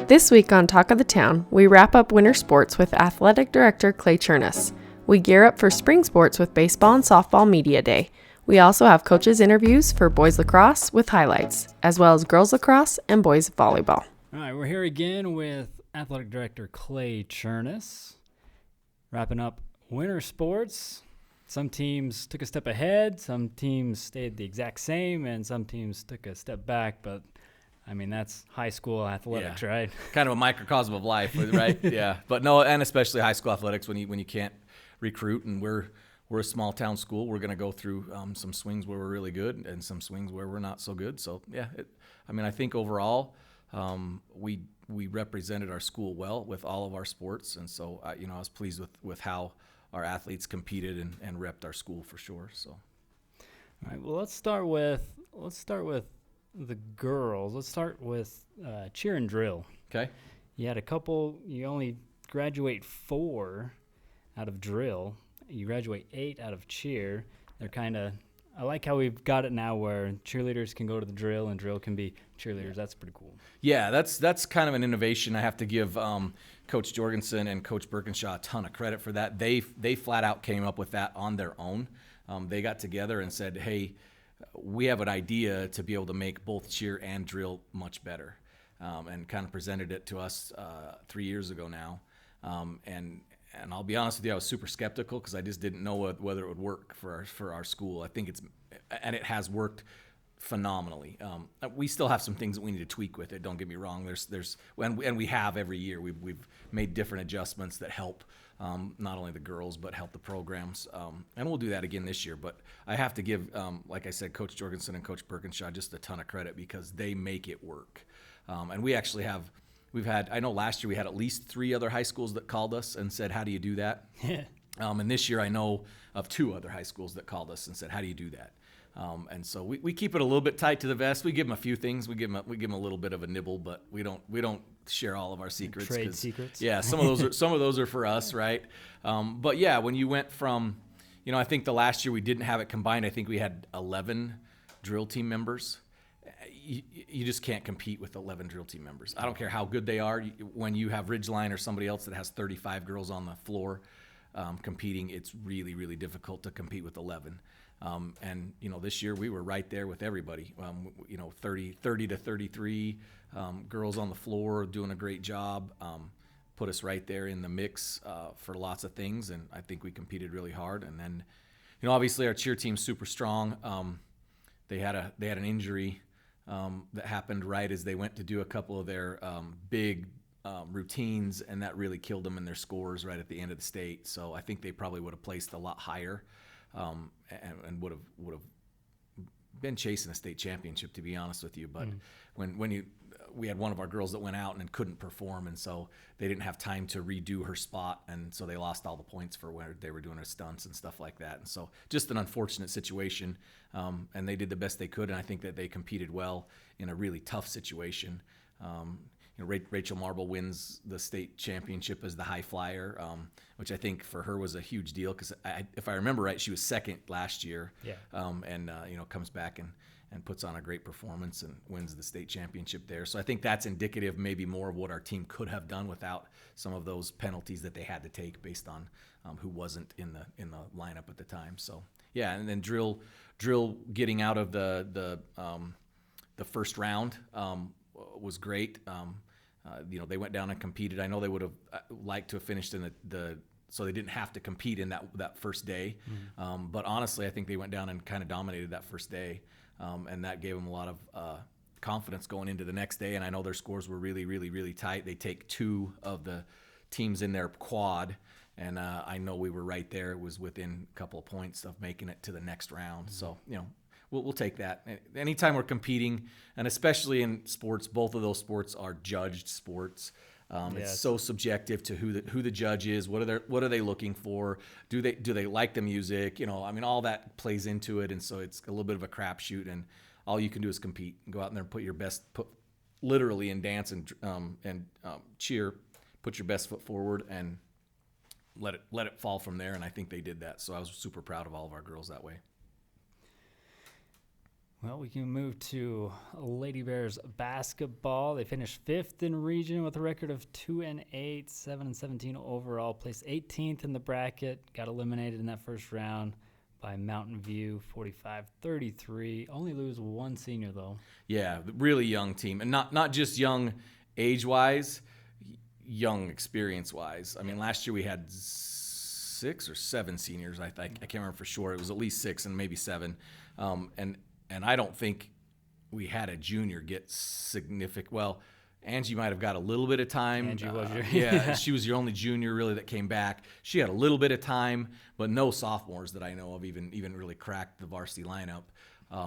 This week on Talk of the Town, we wrap up winter sports with Athletic Director Clay Chournos. We gear up for spring sports with baseball and softball media day. We also have coaches' interviews for boys lacrosse with highlights, as well as girls lacrosse and boys volleyball. All right, we're here again with Athletic Director Clay Chournos, wrapping up winter sports. Some teams took a step ahead, some teams stayed the exact same, and some teams took a step back, but I mean, that's high school athletics, right? Kind of a microcosm of life, right? Yeah. But no, and especially high school athletics when you can't recruit, and we're a small town school. We're going to go through some swings where we're really good and some swings where we're not so good. So yeah, I think overall we represented our school well with all of our sports, and so I was pleased with how our athletes competed and repped our school for sure. So, all right. Well, let's start with the girls. Let's start with cheer and drill. Okay. You had a couple. You only graduate 4 out of drill. You graduate 8 out of cheer. They're kind of. I like how we've got it now where cheerleaders can go to the drill and drill can be cheerleaders. That's pretty cool. Yeah, that's kind of an innovation. I have to give Coach Jorgensen and Coach Birkinshaw a ton of credit for that. They flat out came up with that on their own. They got together and said, hey, we have an idea to be able to make both cheer and drill much better, and kind of presented it to us 3 years ago now. And I'll be honest with you, I was super skeptical because I just didn't know whether it would work for our school. I think it has worked phenomenally. We still have some things that we need to tweak with it. Don't get me wrong. And we have every year. We've made different adjustments that help not only the girls but help the programs. And we'll do that again this year. But I have to give, like I said, Coach Jorgensen and Coach Birkinshaw just a ton of credit because they make it work. And we actually have. I know last year we had at least 3 other high schools that called us and said, how do you do that? Yeah. And this year I know of 2 other high schools that called us and said, how do you do that? And so we keep it a little bit tight to the vest. We give them a few things. We give them a little bit of a nibble, but we don't share all of our secrets. Trade secrets. Yeah, some of those are for us, right? But yeah, when you went from, I think the last year we didn't have it combined. I think we had 11 drill team members. You just can't compete with 11 drill team members. I don't care how good they are. When you have Ridgeline or somebody else that has 35 girls on the floor competing, it's really, really difficult to compete with 11. And this year we were right there with everybody. 30 to 33 girls on the floor doing a great job. Put us right there in the mix for lots of things, and I think we competed really hard. And then, obviously our cheer team's super strong. They had an injury that happened right as they went to do a couple of their big routines, and that really killed them in their scores right at the end of the state. So I think they probably would have placed a lot higher and would have been chasing a state championship, to be honest with you. But we had one of our girls that went out and couldn't perform, and so they didn't have time to redo her spot, and so they lost all the points for where they were doing her stunts and stuff like that. And so just an unfortunate situation, and they did the best they could, and I think that they competed well in a really tough situation. Rachel Marble wins the state championship as the high flyer, which I think for her was a huge deal because if I remember right, she was second last year. Yeah. Comes back and puts on a great performance and wins the state championship there. So I think that's indicative maybe more of what our team could have done without some of those penalties that they had to take based on who wasn't in the lineup at the time. So yeah, and then drill getting out of the first round was great. They went down and competed. I know they would have liked to have finished in so they didn't have to compete in that first day. Mm-hmm. But honestly, I think they went down and kind of dominated that first day. And that gave them a lot of confidence going into the next day. And I know their scores were really, really, really tight. They take 2 of the teams in their quad, and I know we were right there. It was within a couple of points of making it to the next round. So, we'll take that. Anytime we're competing, and especially in sports, both of those sports are judged sports. It's so subjective to who the judge is. What are they looking for? Do they like the music? All that plays into it, and so it's a little bit of a crapshoot. And all you can do is compete and go out there and put your best, literally in dance and cheer, put your best foot forward and let it fall from there. And I think they did that. So I was super proud of all of our girls that way. Well, we can move to Lady Bears basketball. They finished 5th in region with a record of 2-8, 7-17 overall. Placed 18th in the bracket. Got eliminated in that first round by Mountain View, 45-33. Only lose one senior though. Yeah, really young team, and not just young age-wise, young experience-wise. I mean, last year we had 6 or 7 seniors. I can't remember for sure. It was at least 6 and maybe 7, and I don't think we had a junior get significant. Well, Angie might have got a little bit of time. Angie was your yeah. She was your only junior really that came back. She had a little bit of time, but no sophomores that I know of even really cracked the varsity lineup.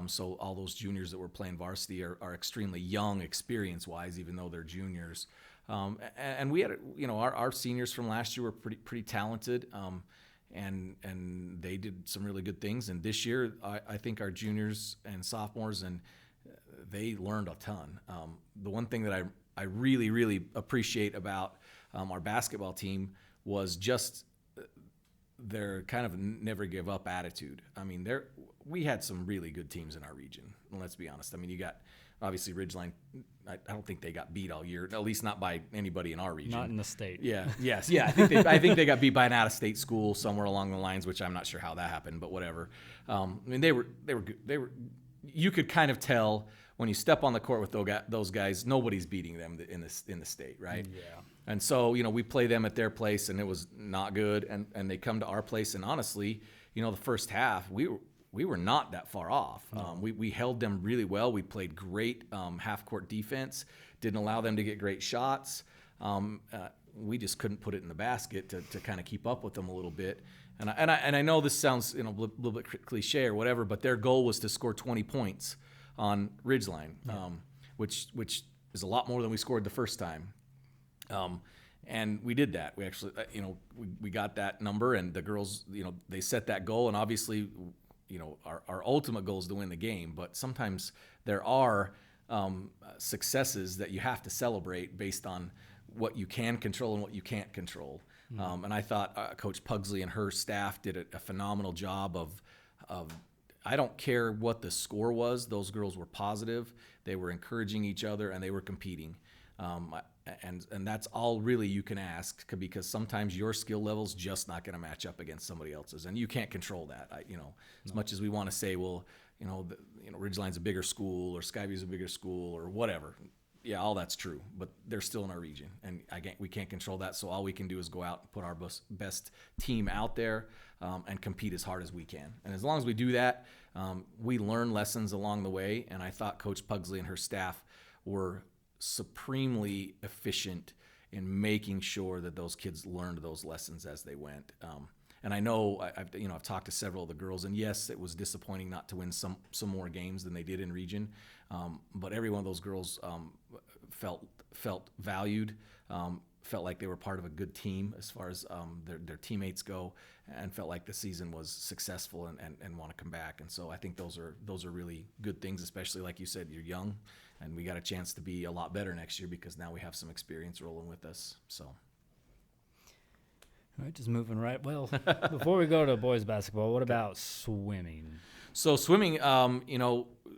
So all those juniors that were playing varsity are extremely young experience-wise, even though they're juniors. And we had, our seniors from last year were pretty talented. And they did some really good things. And this year, I think our juniors and sophomores, and they learned a ton. The one thing that I really, really appreciate about our basketball team was just their kind of never give up attitude. I mean, we had some really good teams in our region. Let's be honest. I mean, you got obviously Ridgeline. I don't think they got beat all year, at least not by anybody in our region. Not in the state. Yeah. Yes. Yeah. I think they got beat by an out-of-state school somewhere along the lines, which I'm not sure how that happened, but whatever. I mean, they were good. You could kind of tell when you step on the court with those guys, nobody's beating them in the state, right? Yeah. And so, we play them at their place, and it was not good. And they come to our place, and honestly, the first half, we were not that far off. No. We held them really well. We played great half-court defense, didn't allow them to get great shots. We just couldn't put it in the basket to kind of keep up with them a little bit. And I know this sounds a little bit cliche or whatever, but their goal was to score 20 points on Ridgeline, which is a lot more than we scored the first time. And we did that. We actually, we got that number, and the girls, they set that goal, and obviously, our ultimate goal is to win the game, but sometimes there are successes that you have to celebrate based on what you can control and what you can't control. And I thought Coach Pugsley and her staff did a phenomenal job of I don't care what the score was, those girls were positive, they were encouraging each other, and they were competing. And that's all really you can ask, because sometimes your skill level's just not going to match up against somebody else's, and you can't control that. As much as we want to say, well, Ridgeline's a bigger school, or Skyview's a bigger school, or whatever. Yeah, all that's true, but they're still in our region, and we can't control that. So all we can do is go out and put our best team out there and compete as hard as we can. And as long as we do that, we learn lessons along the way. And I thought Coach Pugsley and her staff were supremely efficient in making sure that those kids learned those lessons as they went. And I know I've talked to several of the girls, and yes, it was disappointing not to win some more games than they did in region. But every one of those girls felt valued, felt like they were part of a good team as far as their teammates go, and felt like the season was successful and want to come back. And so I think those are really good things, especially like you said, you're young, and we got a chance to be a lot better next year because now we have some experience rolling with us. So. All right, just moving right. Well, before we go to boys basketball, what about swimming? So swimming,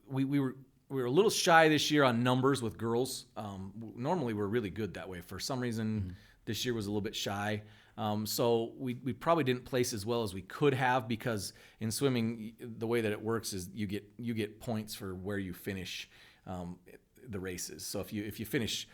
we were a little shy this year on numbers with girls. Normally we're really good that way. For some reason, this year was a little bit shy. So we probably didn't place as well as we could have, because in swimming, the way that it works is you get points for where you finish the races. So if you finish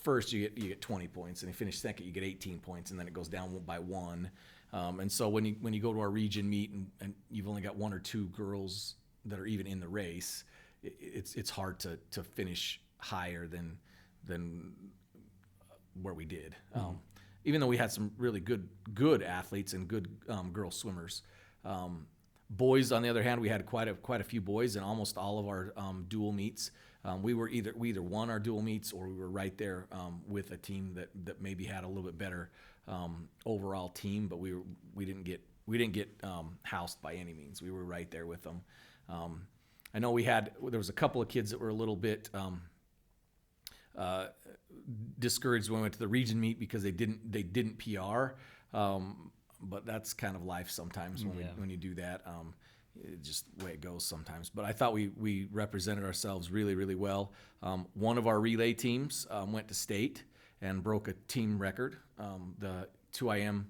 first, you get 20 points, and if you finish second, you get 18 points, and then it goes down by 1. And so when you go to our region meet and you've only got 1 or 2 girls that are even in the race, it's hard to finish higher than where we did. Even though we had some really good athletes and good girl swimmers. Boys, on the other hand, we had quite a few boys in almost all of our dual meets. We either won our dual meets, or we were right there with a team that maybe had a little bit better overall team, but we didn't get housed by any means. We were right there with them. I know there was a couple of kids that were a little bit discouraged when we went to the region meet because they didn't PR, but that's kind of life sometimes when you do that. it's just the way it goes sometimes. But I thought we represented ourselves really, really well. One of our relay teams went to state and broke a team record, the 2IM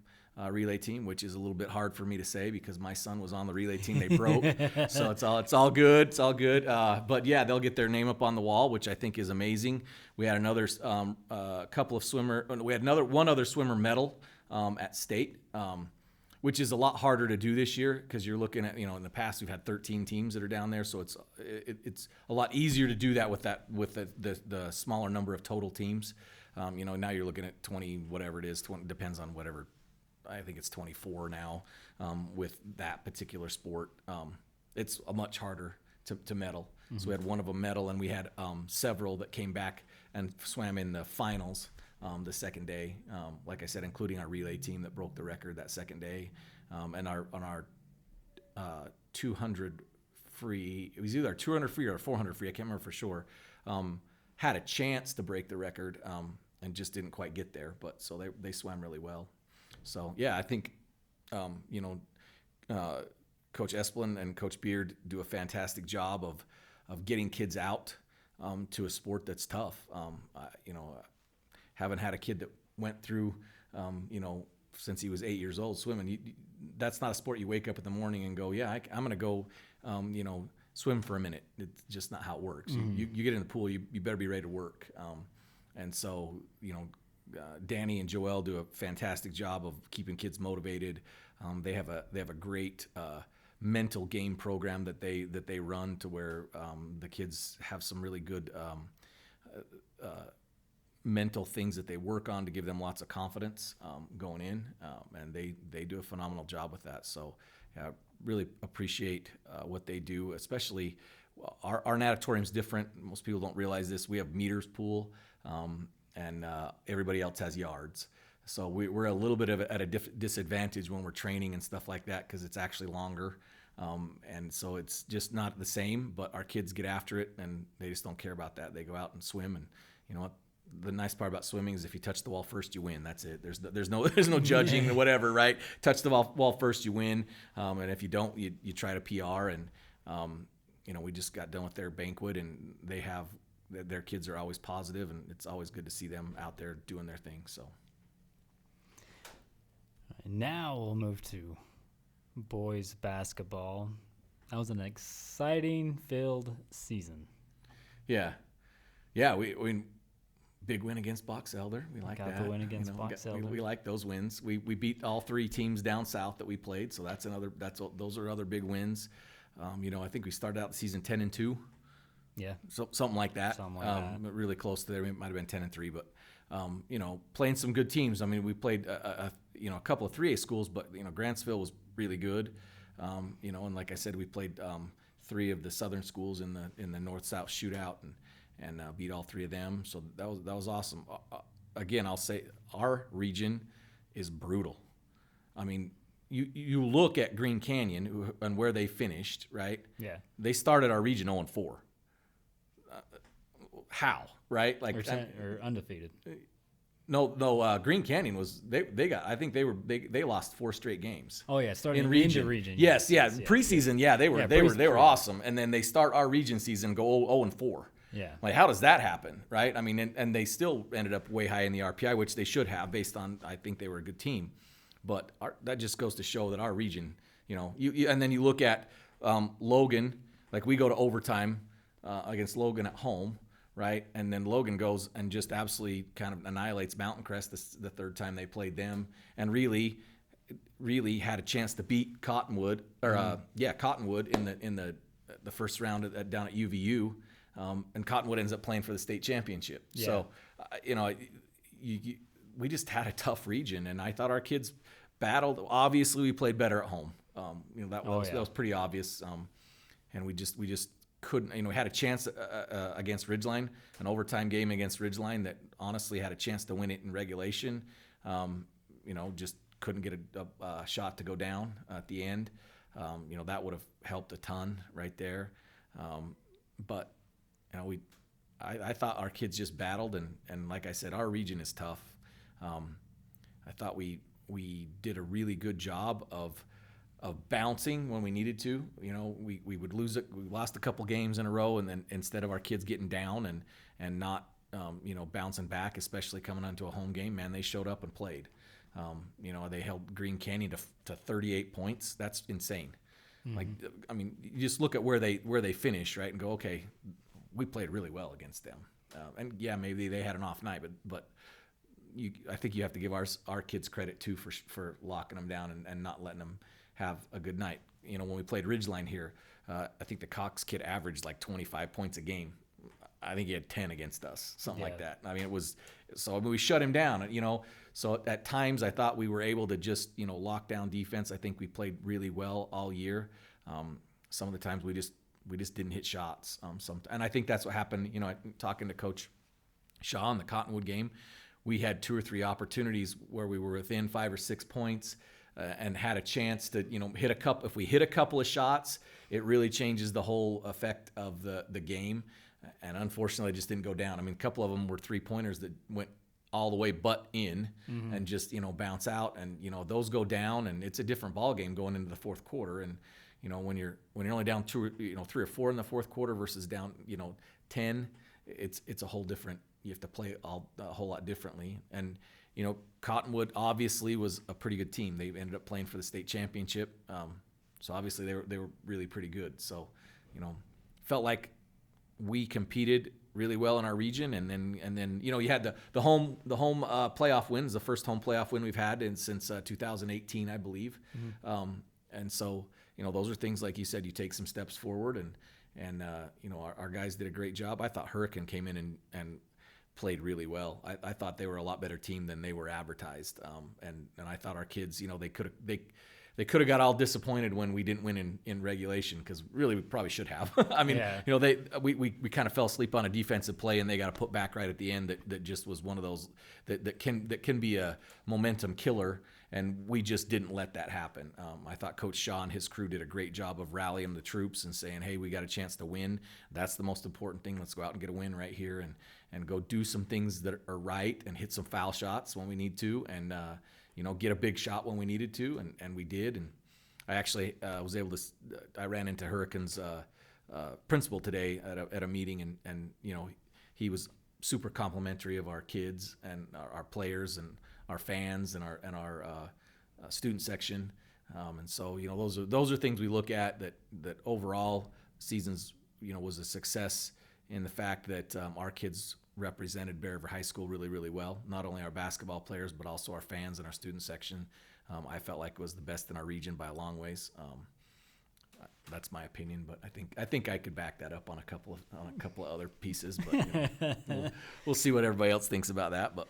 relay team, which is a little bit hard for me to say because my son was on the relay team they broke. So it's all good. It's all good. But yeah, they'll get their name up on the wall, which I think is amazing. We had another couple of one other swimmer medal at state, which is a lot harder to do this year because you're looking at, in the past we've had 13 teams that are down there, so it's a lot easier to do that with the smaller number of total teams. Now you're looking at 20, whatever it is, 20, depends on whatever. I think it's 24 now with that particular sport. It's a much harder to medal. Mm-hmm. So we had one of them medal, and we had several that came back and swam in the finals the second day. Like I said, including our relay team that broke the record that second day, and on our 200 free. It was either our 200 free or our 400 free. I can't remember for sure. Had a chance to break the record and just didn't quite get there. But so they swam really well. So, yeah, I think, Coach Esplin and Coach Beard do a fantastic job of getting kids out to a sport that's tough. Haven't had a kid that went through, since he was 8 years old swimming. That's not a sport you wake up in the morning and go, yeah, I'm going to go, swim for a minute. It's just not how it works. Mm-hmm. You get in the pool, you better be ready to work. And so, Danny and Joelle do a fantastic job of keeping kids motivated. They have a great mental game program that they run to where the kids have some really good mental things that they work on to give them lots of confidence going in, and they do a phenomenal job with that. So really appreciate what they do, especially our natatorium is different. Most people don't realize this. We have meters pool. And everybody else has yards. So we're a little bit at a disadvantage when we're training and stuff like that because it's actually longer. And so it's just not the same, but our kids get after it, and they just don't care about that. They go out and swim, and you know what? The nice part about swimming is if you touch the wall first, you win. That's it. There's no judging or whatever, right? Touch the wall first, you win. And if you don't, you try to PR. And we just got done with their banquet, and they have their kids are always positive, and it's always good to see them out there doing their thing. So now we'll move to boys basketball. That was an exciting filled season. Yeah. We big win against Box Elder. We like that. The win against Box Elder. We like those wins. We beat all three teams down south that we played, so those are other big wins. I think we started out the season 10-2. Yeah. So something like that. Really close to there. It might have been 10-3, but playing some good teams. I mean, we played a couple of 3A schools, but Grantsville was really good. And like I said, we played three of the southern schools in the north-south shootout and beat all three of them. So that was awesome. Again, I'll say our region is brutal. I mean, you look at Green Canyon and where they finished, right? Yeah. They started our region 0-4. How, right? Like or undefeated. No. Green Canyon was they lost 4 straight games. Oh yeah, starting in region. Yes. Preseason, they were awesome, and then they start our region season go 0-4. Yeah. Like, how does that happen, right? I mean, and they still ended up way high in the RPI, which they should have based on I think they were a good team, but that just goes to show that our region, and then you look at Logan, like we go to overtime against Logan at home. Right, and then Logan goes and just absolutely kind of annihilates Mountain Crest the third time they played them, and really had a chance to beat Cottonwood Cottonwood in the first round down at UVU, and Cottonwood ends up playing for the state championship. Yeah. So, we just had a tough region, and I thought our kids battled. Obviously, we played better at home. That was pretty obvious, and we just couldn't, had a chance against Ridgeline, an overtime game against Ridgeline that honestly had a chance to win it in regulation. Just couldn't get a shot to go down at the end. That would have helped a ton right there. But I thought our kids just battled, and like I said, our region is tough. I thought we did a really good job of bouncing when we needed to. We would lose it. We lost a couple games in a row, and then instead of our kids getting down and not bouncing back, especially coming onto a home game, man, they showed up and played. They held Green Canyon to 38 points. That's insane. Mm-hmm. You just look at where they finished, right, and go, okay, we played really well against them. And yeah, maybe they had an off night, but I think you have to give our kids credit too for locking them down and not letting them have a good night. When we played Ridgeline here, I think the Cox kid averaged like 25 points a game. I think he had 10 against us, something like that. We shut him down, So at times I thought we were able to just, lock down defense. I think we played really well all year. Some of the times we just didn't hit shots. And I think that's what happened. Talking to Coach Shaw in the Cottonwood game, we had 2 or 3 opportunities where we were within 5 or 6 points and had a chance to, hit a couple. If we hit a couple of shots, it really changes the whole effect of the game. And unfortunately, it just didn't go down. A couple of them were 3-pointers that went all the way but in and just, bounce out. And, those go down, and it's a different ball game going into the fourth quarter. And, when you're only down 3 or 4 in the fourth quarter versus down, 10, it's a whole different. You have to play a whole lot differently. And, Cottonwood obviously was a pretty good team. They ended up playing for the state championship. So obviously they were really pretty good. So, felt like we competed really well in our region, and then you had the home playoff wins, the first home playoff win we've had since 2018, I believe. Mm-hmm. And so those are things, like you said, you take some steps forward, and our guys did a great job. I thought Hurricane came in and played really well. I thought they were a lot better team than they were advertised, and I thought our kids, they could have got all disappointed when we didn't win in regulation, because really we probably should have. We kind of fell asleep on a defensive play, and they got a put back right at the end that just was one of those that can be a momentum killer, and we just didn't let that happen. I thought Coach Shaw and his crew did a great job of rallying the troops and saying, hey, we got a chance to win. That's the most important thing. Let's go out and get a win right here and go do some things that are right and hit some foul shots when we need to, and get a big shot when we needed to, and we did. And I actually was able to. I ran into Hurricane's principal today at a meeting, and he was super complimentary of our kids and our players and our fans and our student section. And so those are things we look at that overall seasons was a success in the fact that our kids represented Bear River High School really, really well. Not only our basketball players, but also our fans and our student section. I felt like it was the best in our region by a long ways. That's my opinion, but I think I could back that up on a couple of other pieces. But we'll see what everybody else thinks about that. But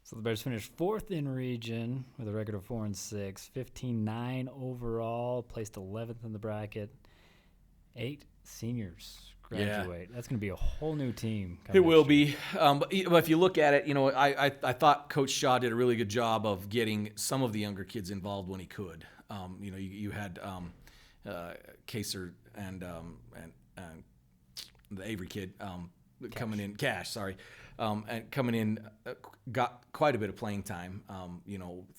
so the Bears finished 4th in region with a record of 4-6, 15-9 overall, placed 11th in the bracket. 8 seniors graduate. Yeah. That's going to be a whole new team. It will be. But if you look at it, I thought Coach Shaw did a really good job of getting some of the younger kids involved when he could. You had Kaser and the Avery kid coming in. Cash, sorry. And coming in, got quite a bit of playing time,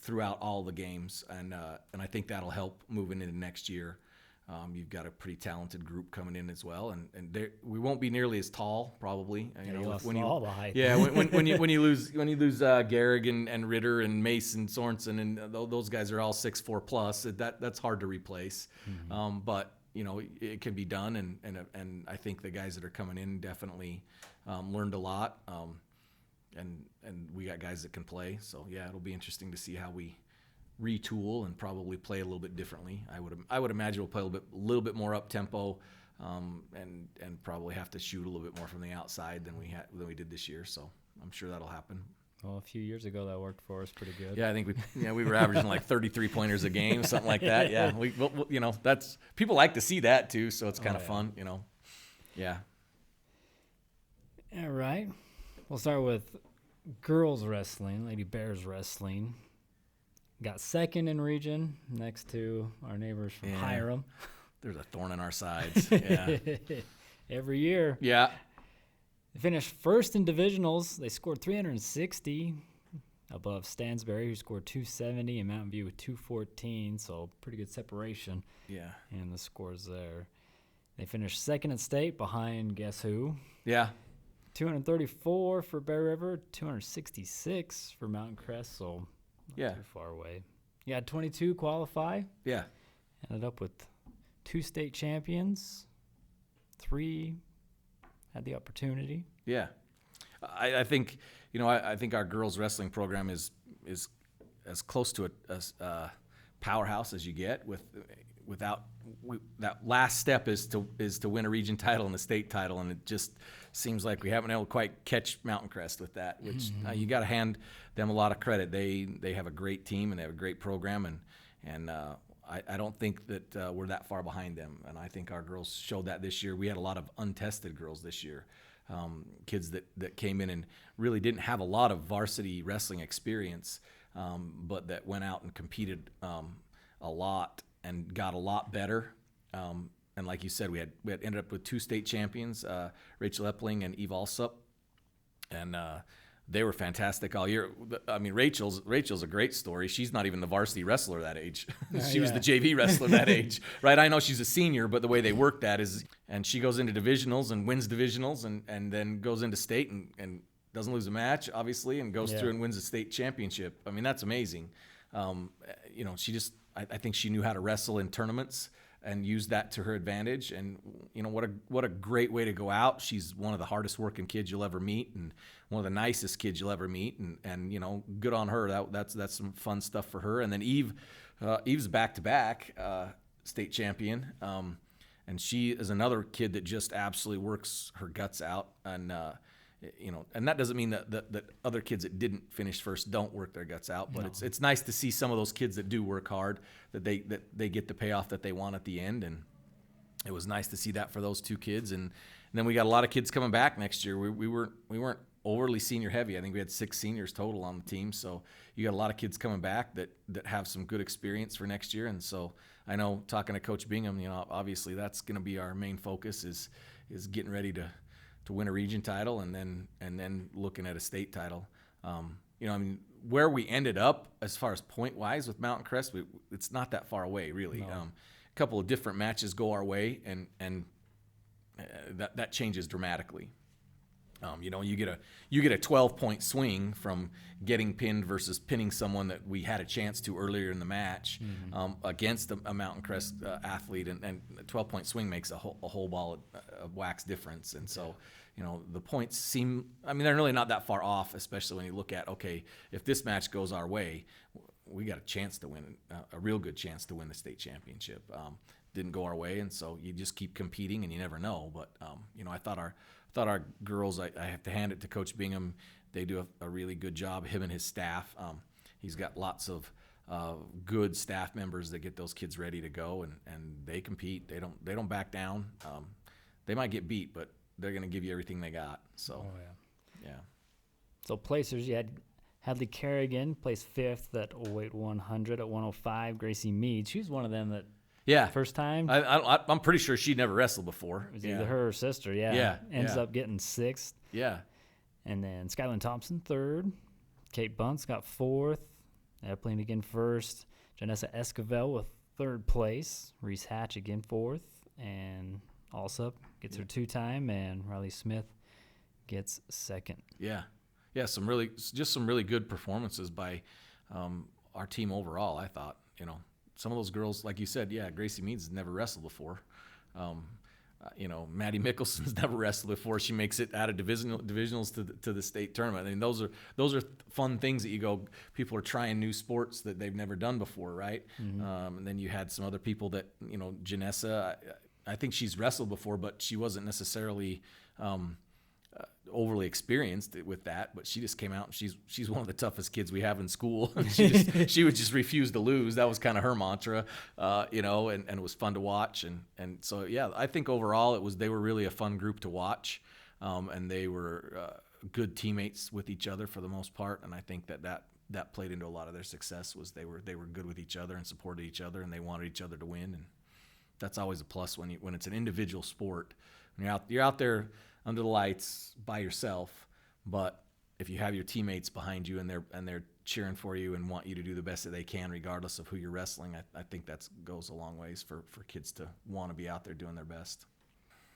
throughout all the games. And I think that'll help moving into next year. You've got a pretty talented group coming in as well, and we won't be nearly as tall probably. When you lose Garrig and Ritter and Mason Sorensen, and those guys are all 6'4" plus. That's hard to replace. Mm-hmm. But it can be done, and I think the guys that are coming in definitely learned a lot. And we got guys that can play. So yeah, it'll be interesting to see how we retool and probably play a little bit differently. I would imagine we'll play a little bit more up tempo, and probably have to shoot a little bit more from the outside than we did this year. So I'm sure that'll happen. Well, a few years ago that worked for us pretty good. Yeah, I think we were averaging like 33 pointers a game, something like that. Yeah, that's people like to see that too, so it's kind of fun, Yeah. All right. We'll start with girls wrestling, Lady Bears wrestling. Got 2nd in region next to our neighbors from Hiram. There's a thorn in our sides. Yeah. Every year. Yeah. They finished 1st in divisionals. They scored 360. above Stansbury, who scored 270, and Mountain View with 214, so pretty good separation. Yeah. And the scores there. They finished second at state behind guess who? Yeah. 234 for Bear River, 266 for Mountain Crest, so not too far away. You had 22 qualify. Yeah. Ended up with 2 state champions, 3 had the opportunity. Yeah. I think, I think our girls wrestling program is as close to a powerhouse as you get that last step is to win a region title and a state title, and it just seems like we haven't been able to quite catch Mountain Crest with that, which you got to hand them a lot of credit. They have a great team and they have a great program, and I don't think that we're that far behind them, and I think our girls showed that this year. We had a lot of untested girls this year, kids that came in and really didn't have a lot of varsity wrestling experience, but that went out and competed a lot and got a lot better. And like you said, we had ended up with 2 state champions, Rachel Epling and Eve Alsup, and they were fantastic all year. I mean, Rachel's a great story. She's not even the varsity wrestler that age. She was the JV wrestler that age, right? I know she's a senior, but the way they work that is, and she goes into divisionals and wins divisionals, and then goes into state and doesn't lose a match, obviously, and goes through and wins a state championship. I mean, that's amazing. She just, I think she knew how to wrestle in tournaments and use that to her advantage. And what a great way to go out. She's one of the hardest working kids you'll ever meet, and one of the nicest kids you'll ever meet. And good on her. That's some fun stuff for her. And then Eve's back-to-back state champion, and she is another kid that just absolutely works her guts out. And and that doesn't mean that other kids that didn't finish first don't work their guts out, but it's nice to see some of those kids that do work hard, that they get the payoff that they want at the end. And it was nice to see that for those 2 kids. And then we got a lot of kids coming back next year. We weren't overly senior heavy. I think we had 6 seniors total on the team, so you got a lot of kids coming back that have some good experience for next year. And so I know, talking to Coach Bingham, obviously that's going to be our main focus is getting ready to win a region title and then looking at a state title. Where we ended up as far as point wise with Mountain Crest, it's not that far away really. No. A couple of different matches go our way, and that changes dramatically. You get a 12-point swing from getting pinned versus pinning someone that we had a chance to earlier in the match against a Mountain Crest athlete, and a 12-point swing makes a whole ball of wax difference. And so, the points seem, they're really not that far off, especially when you look at, okay, if this match goes our way, we got a chance to win, a real good chance to win the state championship. Didn't go our way, and so you just keep competing, and you never know. But I thought our girls, I have to hand it to Coach Bingham. They do a really good job, him and his staff. He's got lots of good staff members that get those kids ready to go, and they compete. They don't back down. They might get beat, but they're going to give you everything they got. So, yeah. So placers, you had Hadley Kerrigan placed 5th at weight 100 at 105. Gracie Mead, she was one of them that. Yeah. First time? I'm pretty sure she'd never wrestled before. It was either her or sister, Yeah. Ends up getting 6th. Yeah. And then Skyland Thompson 3rd. Kate Bunce got 4th. Epling again 1st. Janessa Esquivel with 3rd place. Reese Hatch again 4th. And Alsup gets her 2-time. And Riley Smith gets 2nd. Yeah. Yeah, some really good performances by our team overall, I thought. Some of those girls, like you said, Gracie Meads has never wrestled before. Maddie Mickelson's never wrestled before. She makes it out of divisionals to the state tournament. Those are fun things that you go. People are trying new sports that they've never done before, right? Mm-hmm. And then you had some other people that Janessa. I think she's wrestled before, but she wasn't necessarily overly experienced with that, but she just came out and she's one of the toughest kids we have in school. she would just refuse to lose. That was kind of her mantra, and it was fun to watch. And so, I think overall they were really a fun group to watch, and they were good teammates with each other for the most part. And I think that played into a lot of their success was they were good with each other and supported each other, and they wanted each other to win. And that's always a plus when it's an individual sport. When you're out there under the lights by yourself, but if you have your teammates behind you and they're cheering for you and want you to do the best that they can, regardless of who you're wrestling, I think that goes a long ways for kids to want to be out there doing their best.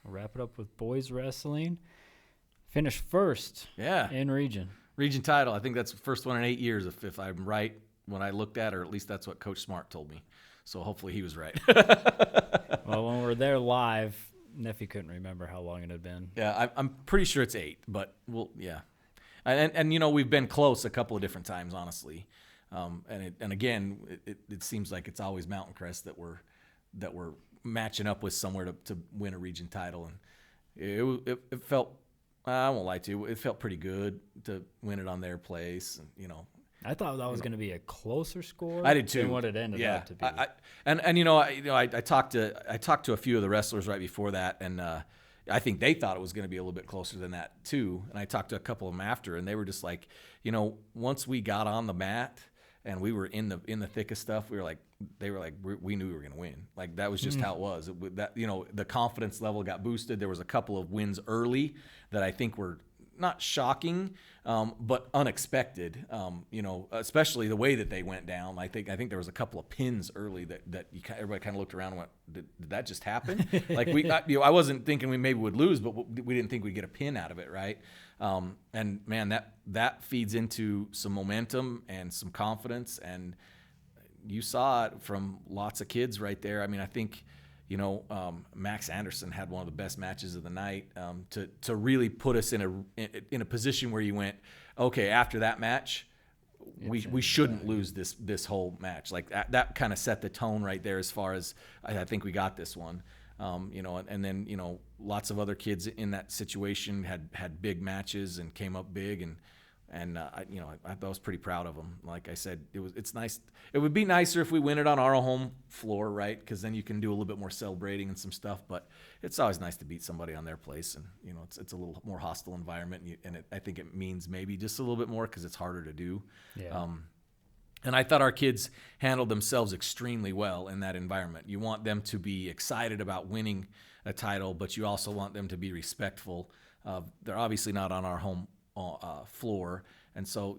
We'll wrap it up with boys wrestling. Finished first in region. Region title. I think that's the first one in 8 years, if I'm right when I looked at, or at least that's what Coach Smart told me. So hopefully he was right. Well, when we were there live, Nephew couldn't remember how long it had been. Yeah, I'm pretty sure it's 8, but yeah. And you know, we've been close a couple of different times, honestly. And again, it seems like it's always Mountain Crest that we're matching up with somewhere to win a region title. And it felt, I won't lie to you, it felt pretty good to win it on their place. And, you know, I thought that was going to be a closer score. I did too. Than what it ended up to be. I talked to a few of the wrestlers right before that, and I think they thought it was going to be a little bit closer than that too. And I talked to a couple of them after, and they were just like, you know, once we got on the mat and we were in the thick of stuff, we knew we were going to win. Like, that was just how it was. That, you know, the confidence level got boosted. There was a couple of wins early that I think were not shocking, but unexpected. You know, especially the way that they went down. I think there was a couple of pins early that everybody kind of looked around and went, "Did that just happen?" Like, I wasn't thinking we maybe would lose, but we didn't think we'd get a pin out of it, right? And man, that feeds into some momentum and some confidence, and you saw it from lots of kids right there. I mean, I think, you know, Max Anderson had one of the best matches of the night, to really put us in a position where you went, okay, after that match, we shouldn't lose this whole match. Like, that kind of set the tone right there as far as I think we got this one. You know, and then, you know, lots of other kids in that situation had big matches and came up big, and I was pretty proud of them. Like I said, it's nice. It would be nicer if we win it on our home floor, right? Because then you can do a little bit more celebrating and some stuff. But it's always nice to beat somebody on their place, and you know, it's a little more hostile environment, and I think it means maybe just a little bit more because it's harder to do. Yeah. And I thought our kids handled themselves extremely well in that environment. You want them to be excited about winning a title, but you also want them to be respectful. They're obviously not on our home floor, and so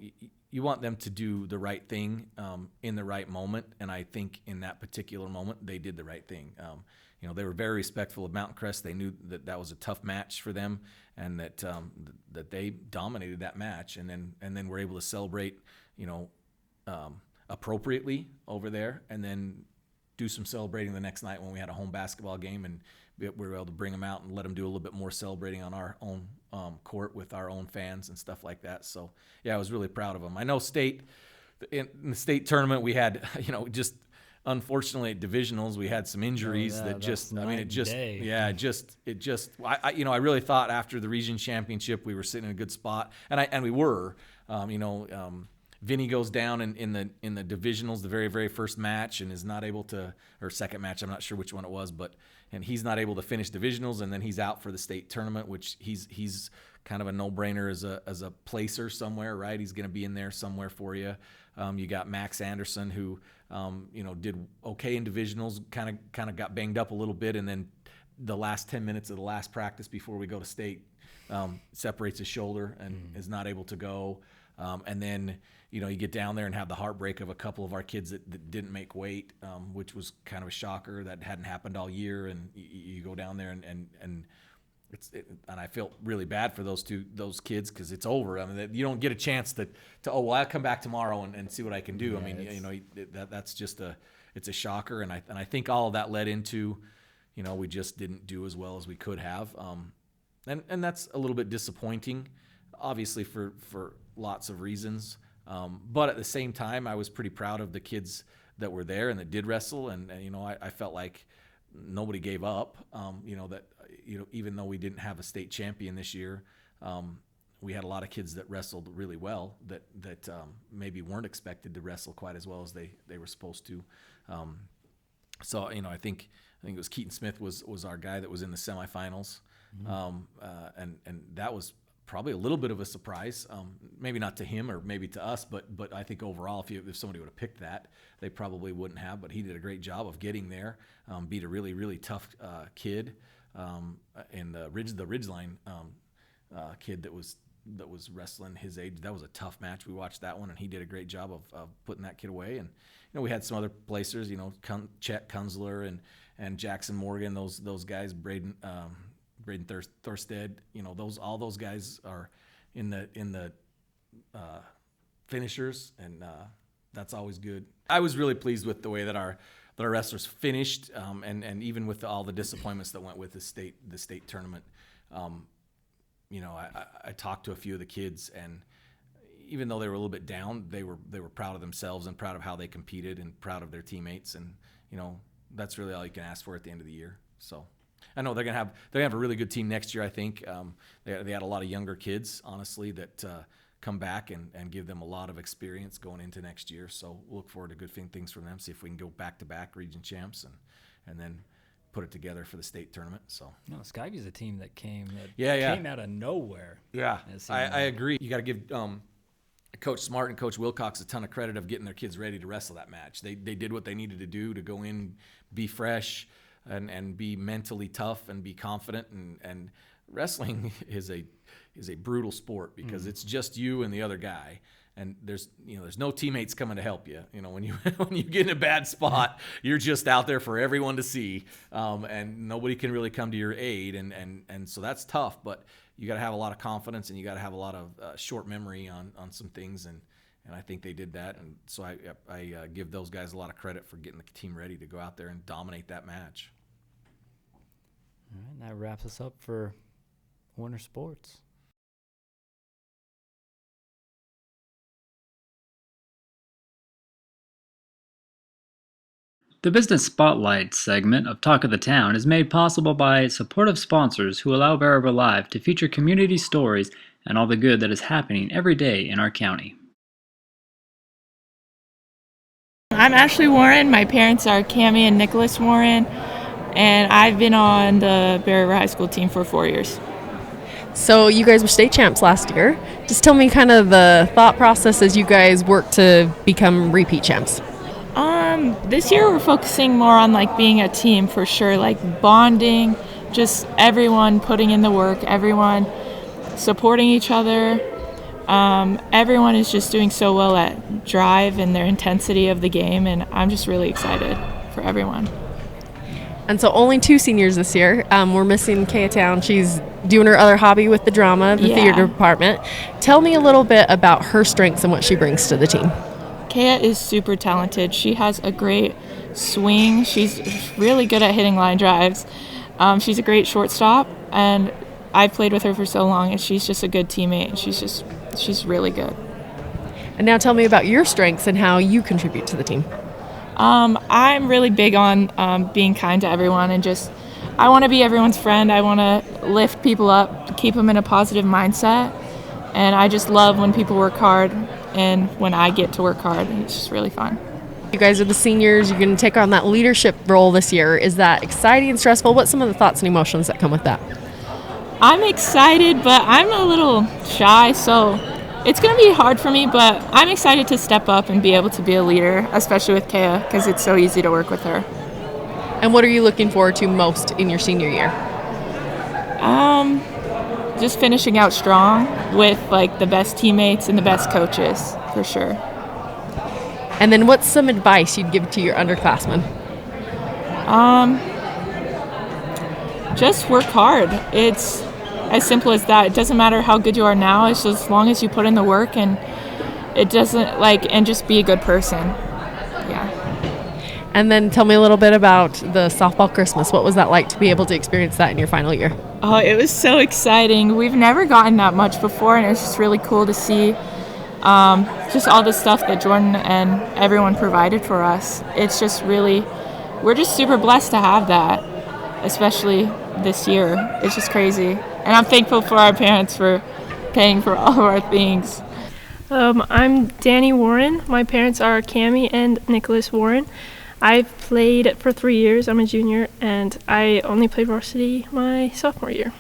you want them to do the right thing in the right moment. And I think in that particular moment, they did the right thing. You know, they were very respectful of Mountain Crest. They knew that was a tough match for them, and that they dominated that match, and then were able to celebrate, you know, appropriately over there, and then do some celebrating the next night when we had a home basketball game, and we were able to bring them out and let them do a little bit more celebrating on our own court with our own fans and stuff like that. So yeah, I was really proud of them. I know in the state tournament we had, you know, just unfortunately at divisionals we had some injuries I really thought after the region championship we were sitting in a good spot, and we were, Vinny goes down in the divisionals, the very, very first match, and is not able to, or second match, I'm not sure which one it was, and he's not able to finish divisionals, and then he's out for the state tournament, which he's kind of a no-brainer as a placer somewhere, right? He's going to be in there somewhere for you. You got Max Anderson, who did okay in divisionals, kind of got banged up a little bit, and then the last 10 minutes of the last practice before we go to state, separates his shoulder and is not able to go. And then, you get down there and have the heartbreak of a couple of our kids that didn't make weight, which was kind of a shocker. That hadn't happened all year. And you go down there and I felt really bad for those kids because it's over. I mean, you don't get a chance to I'll come back tomorrow and see what I can do. Yeah, I mean, that's just it's a shocker. And I think all of that led into, we just didn't do as well as we could have. And that's a little bit disappointing, obviously for lots of reasons. But at the same time, I was pretty proud of the kids that were there and that did wrestle. And I felt like nobody gave up, even though we didn't have a state champion this year, we had a lot of kids that wrestled really well that maybe weren't expected to wrestle quite as well as they were supposed to. So, I think it was Keaton Smith was our guy that was in the semifinals. Mm-hmm. And that was probably a little bit of a surprise, maybe not to him or maybe to us, but I think overall, if somebody would have picked that, they probably wouldn't have. But he did a great job of getting there, beat a really, really tough kid, and the Ridgeline kid that was that was wrestling his age. That was a tough match. We watched that one, and he did a great job of putting that kid away. And we had some other placers, Chet Kunzler and Jackson Morgan, those guys, Braden Thorsted, all those guys are in the finishers, and that's always good. I was really pleased with the way that our wrestlers finished, and even with all the disappointments that went with the state tournament. I talked to a few of the kids, and even though they were a little bit down, they were proud of themselves and proud of how they competed and proud of their teammates, and that's really all you can ask for at the end of the year. So I know they're gonna have a really good team next year. I think they had a lot of younger kids, honestly, that come back and give them a lot of experience going into next year. So we'll look forward to good things from them. See if we can go back-to-back region champs and then put it together for the state tournament. So Skyview's a team that came out of nowhere. Yeah, I agree. You got to give Coach Smart and Coach Wilcox a ton of credit of getting their kids ready to wrestle that match. They did what they needed to do to go in, be fresh, and be mentally tough and be confident. And wrestling is a brutal sport because it's just you and the other guy. And there's no teammates coming to help you. When you get in a bad spot, you're just out there for everyone to see, and nobody can really come to your aid. And so that's tough. But you got to have a lot of confidence, and you got to have a lot of short memory on some things. And I think they did that. And so I give those guys a lot of credit for getting the team ready to go out there and dominate that match. All right, that wraps us up for Winter Sports. The Business Spotlight segment of Talk of the Town is made possible by supportive sponsors who allow Bear River Live to feature community stories and all the good that is happening every day in our county. I'm Ashley Warren. My parents are Cammie and Nicholas Warren, and I've been on the Bear River High School team for 4 years. So you guys were state champs last year. Just tell me kind of the thought process as you guys work to become repeat champs. This year we're focusing more on being a team for sure, bonding, just everyone putting in the work, everyone supporting each other. Everyone is just doing so well at drive and their intensity of the game, and I'm just really excited for everyone. And so only 2 seniors this year. We're missing Kaya Town. She's doing her other hobby with the drama, the theater department. Tell me a little bit about her strengths and what she brings to the team. Kaya is super talented. She has a great swing. She's really good at hitting line drives. She's a great shortstop, and I've played with her for so long, and she's just a good teammate. She's really good. And now tell me about your strengths and how you contribute to the team. I'm really big on being kind to everyone, and I want to be everyone's friend. I want to lift people up, keep them in a positive mindset, and I just love when people work hard and when I get to work hard. It's just really fun. You guys are the seniors. You're going to take on that leadership role this year. Is that exciting and stressful? What's some of the thoughts and emotions that come with that? I'm excited, but I'm a little shy, so it's going to be hard for me, but I'm excited to step up and be able to be a leader, especially with Kaya, because it's so easy to work with her. And what are you looking forward to most in your senior year? Just finishing out strong with the best teammates and the best coaches, for sure. And then what's some advice you'd give to your underclassmen? Just work hard. It's as simple as that. It doesn't matter how good you are now. It's just as long as you put in the work, and it doesn't and just be a good person. Yeah. And then tell me a little bit about the softball Christmas. What was that like to be able to experience that in your final year? Oh, it was so exciting. We've never gotten that much before, and it was just really cool to see just all the stuff that Jordan and everyone provided for us. It's just we're just super blessed to have that, especially this year. It's just crazy. And I'm thankful for our parents for paying for all of our things. I'm Danny Warren. My parents are Cammie and Nicholas Warren. I've played for 3 years. I'm a junior, and I only played varsity my sophomore year.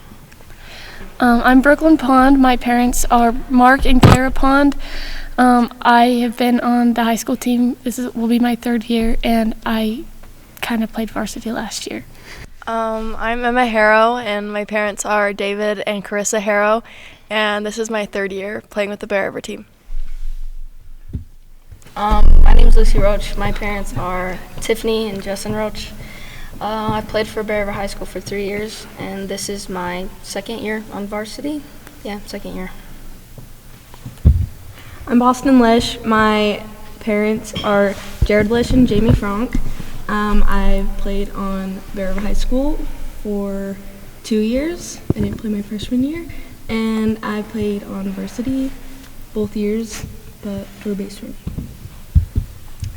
I'm Brooklyn Pond. My parents are Mark and Clara Pond. I have been on the high school team. Will be my 3rd year, and I kind of played varsity last year. I'm Emma Harrow, and my parents are David and Carissa Harrow, and this is my 3rd year playing with the Bear River team. My name's Lucy Roach. My parents are Tiffany and Justin Roach. I played for Bear River High School for 3 years, and this is my 2nd year on varsity. Yeah, 2nd year. I'm Boston Lesh. My parents are Jared Lesh and Jamie Frank. I've played on Bear River High School for 2 years. I didn't play my freshman year. And I played on varsity both years, but for baseball.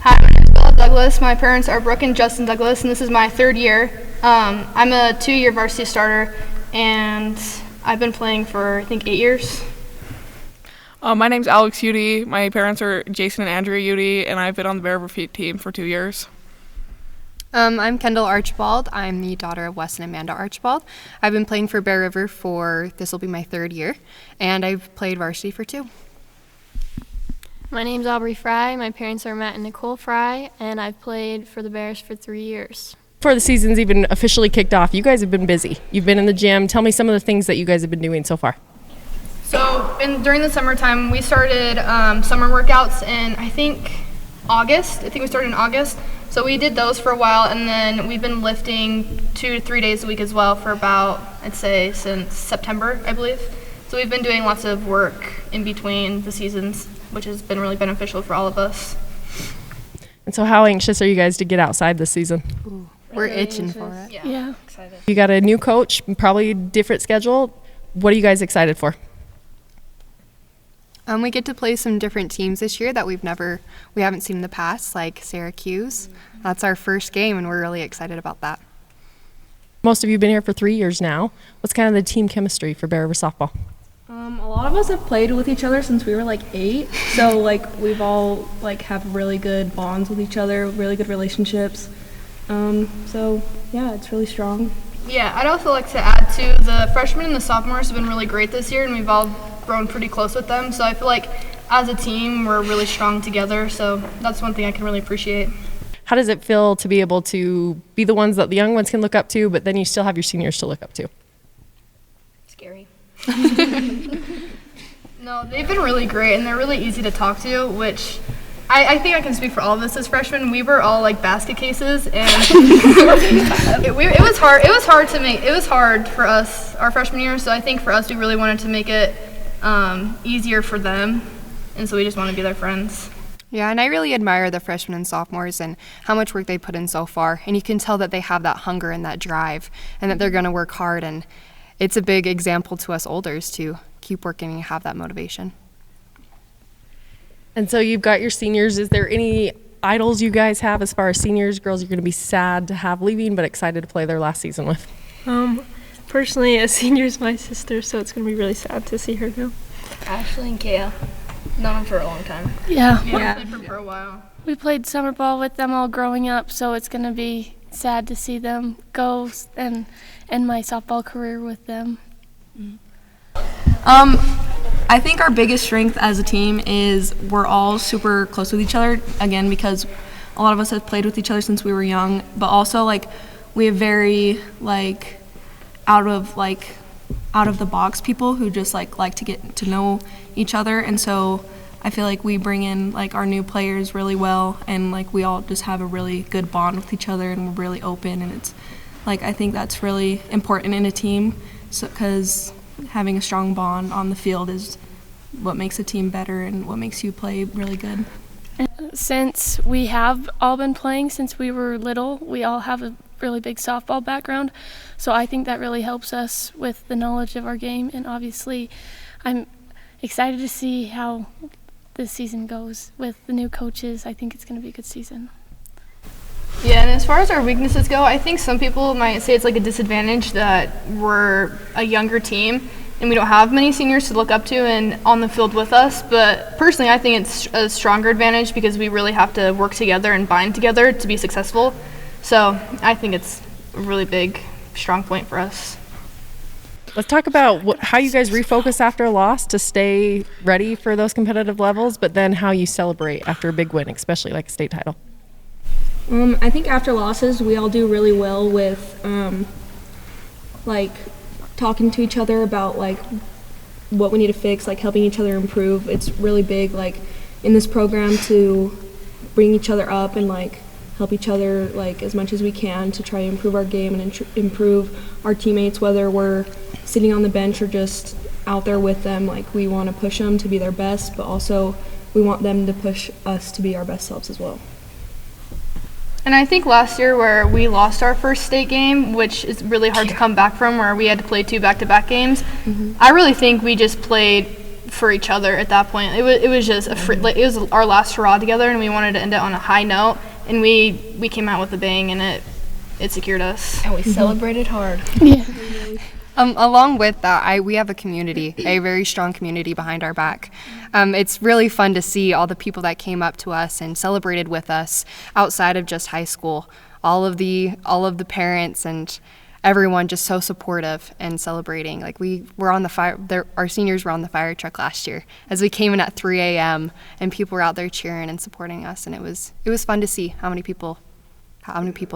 Hi, my name is Bella Douglas. My parents are Brooke and Justin Douglas, and this is my 3rd year. I'm a 2-year varsity starter, and I've been playing for, I think, 8 years. My name's Alex Udy. My parents are Jason and Andrea Udy, and I've been on the Bear River Feet team for 2 years. I'm Kendall Archibald. I'm the daughter of Wes and Amanda Archibald. I've been playing for Bear River this will be my 3rd year, and I've played varsity for 2. My name's Aubrey Fry. My parents are Matt and Nicole Fry, and I've played for the Bears for 3 years. Before the season's even officially kicked off, you guys have been busy. You've been in the gym. Tell me some of the things that you guys have been doing so far. So during the summertime, we started summer workouts in, I think, August. I think we started in August. So we did those for a while, and then we've been lifting 2 to 3 days a week as well for about, I'd say, since September, I believe. So we've been doing lots of work in between the seasons, which has been really beneficial for all of us. And so how anxious are you guys to get outside this season? Ooh, we're itching for it. Yeah. Excited. You got a new coach, probably different schedule. What are you guys excited for? We get to play some different teams this year that we haven't seen in the past, like Syracuse. That's our first game, and we're really excited about that. Most of you have been here for 3 years now. What's kind of the team chemistry for Bear River softball? A lot of us have played with each other since we were like 8, so like we've all like have really good bonds with each other, really good relationships. So yeah, it's really strong. Yeah, I'd also like to add too, the freshmen and the sophomores have been really great this year, and we've all grown pretty close with them. So I feel like as a team, we're really strong together. So that's one thing I can really appreciate. How does it feel to be able to be the ones that the young ones can look up to, but then you still have your seniors to look up to? Scary. No, they've been really great, and they're really easy to talk to, which I think I can speak for all of us as freshmen. We were all like basket cases, and it was hard. It was hard for us our freshman year. So I think for us, we really wanted to make it easier for them, and so we just want to be their friends. Yeah, and I really admire the freshmen and sophomores and how much work they put in so far. And you can tell that they have that hunger and that drive, and that they're going to work hard. And it's a big example to us olders to keep working and have that motivation. And so you've got your seniors. Is there any idols you guys have as far as seniors, girls you're going to be sad to have leaving but excited to play their last season with? Personally, a senior is my sister, so it's going to be really sad to see her go. Ashley and Kaya. Known them for a long time. Yeah. Yeah, we played for a while. We played summer ball with them all growing up, so it's going to be sad to see them go and end my softball career with them. I think our biggest strength as a team is we're all super close with each other, again, because a lot of us have played with each other since we were young, but also like we have very like out of the box people who just like to get to know each other, and so I feel like we bring in like our new players really well, and like we all just have a really good bond with each other, and we're really open, and it's like I think that's really important in a team, so because having a strong bond on the field is what makes a team better and what makes you play really good. Since we have all been playing since we were little, we all have a really big softball background, so I think that really helps us with the knowledge of our game, and obviously I'm excited to see how this season goes with the new coaches. I think it's going to be a good season. Yeah, and as far as our weaknesses go, I think some people might say it's like a disadvantage that we're a younger team and we don't have many seniors to look up to and on the field with us. But personally, I think it's a stronger advantage because we really have to work together and bind together to be successful. So I think it's a really big, strong point for us. Let's talk about how you guys refocus after a loss to stay ready for those competitive levels, but then how you celebrate after a big win, especially like a state title. I think after losses, we all do really well with like talking to each other about like what we need to fix, like helping each other improve. It's really big, like in this program, to bring each other up and like help each other like as much as we can to try to improve our game and improve our teammates, whether we're sitting on the bench or just out there with them. Like we want to push them to be their best, but also we want them to push us to be our best selves as well. And I think last year where we lost our first state game, which is really hard to come back from, where we had to play 2 back-to-back games, I really think we just played for each other at that point. It was just it was our last hurrah together, and we wanted to end it on a high note, and we came out with a bang, and it secured us. And we celebrated hard. Yeah. Along with that, we have a community, a very strong community behind our back. It's really fun to see all the people that came up to us and celebrated with us outside of just high school. All of the parents and everyone just so supportive and celebrating. Like we were on the fire. Our seniors were on the fire truck last year as we came in at 3 a.m. and people were out there cheering and supporting us, and it was fun to see how many people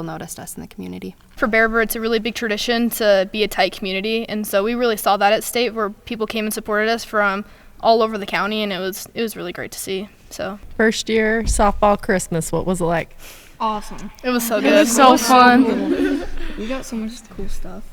noticed us in the community. For Bear River, it's a really big tradition to be a tight community, and so we really saw that at state, where people came and supported us from all over the county, and it was really great to see. So First year softball Christmas, what was it like? awesome. It was so good. It was so fun. We got so much cool stuff.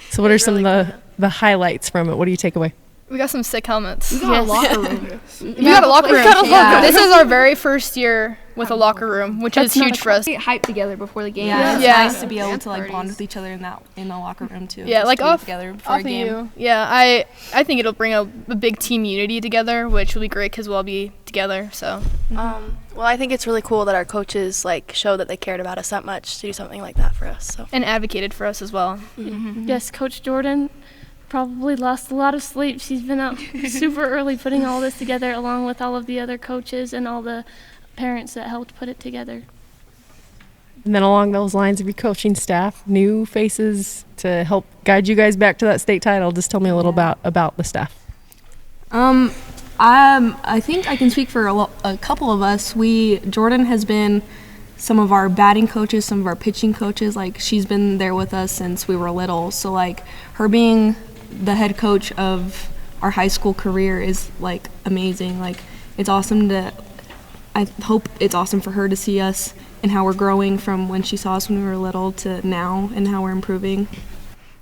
So what are some of the highlights from it? What do you take away? We got some sick helmets. We got a locker room. We got a locker room. This is our very first year with a locker room, which is huge for us. We hype together before the game. Yeah. It's Yeah. nice to be able to like bond with each other in the locker room too. Yeah, just like to be off together before a game. you. Yeah, I think it'll bring a big team unity together, which will be great because we'll all be together. So. Well, I think it's really cool that our coaches like show that they cared about us that much to do something like that for us. So. And advocated for us as well. Yes, Coach Jordan probably lost a lot of sleep. She's been out super early putting all this together, along with all of the other coaches and all the parents that helped put it together. And then along those lines of your coaching staff, new faces to help guide you guys back to that state title. Just tell me a little about the staff. I think I can speak for a couple of us. Jordan has been some of our batting coaches, some of our pitching coaches. Like she's been there with us since we were little. So like her being the head coach of our high school career is like amazing. Like it's awesome I hope it's awesome for her to see us and how we're growing from when she saw us when we were little to now and how we're improving.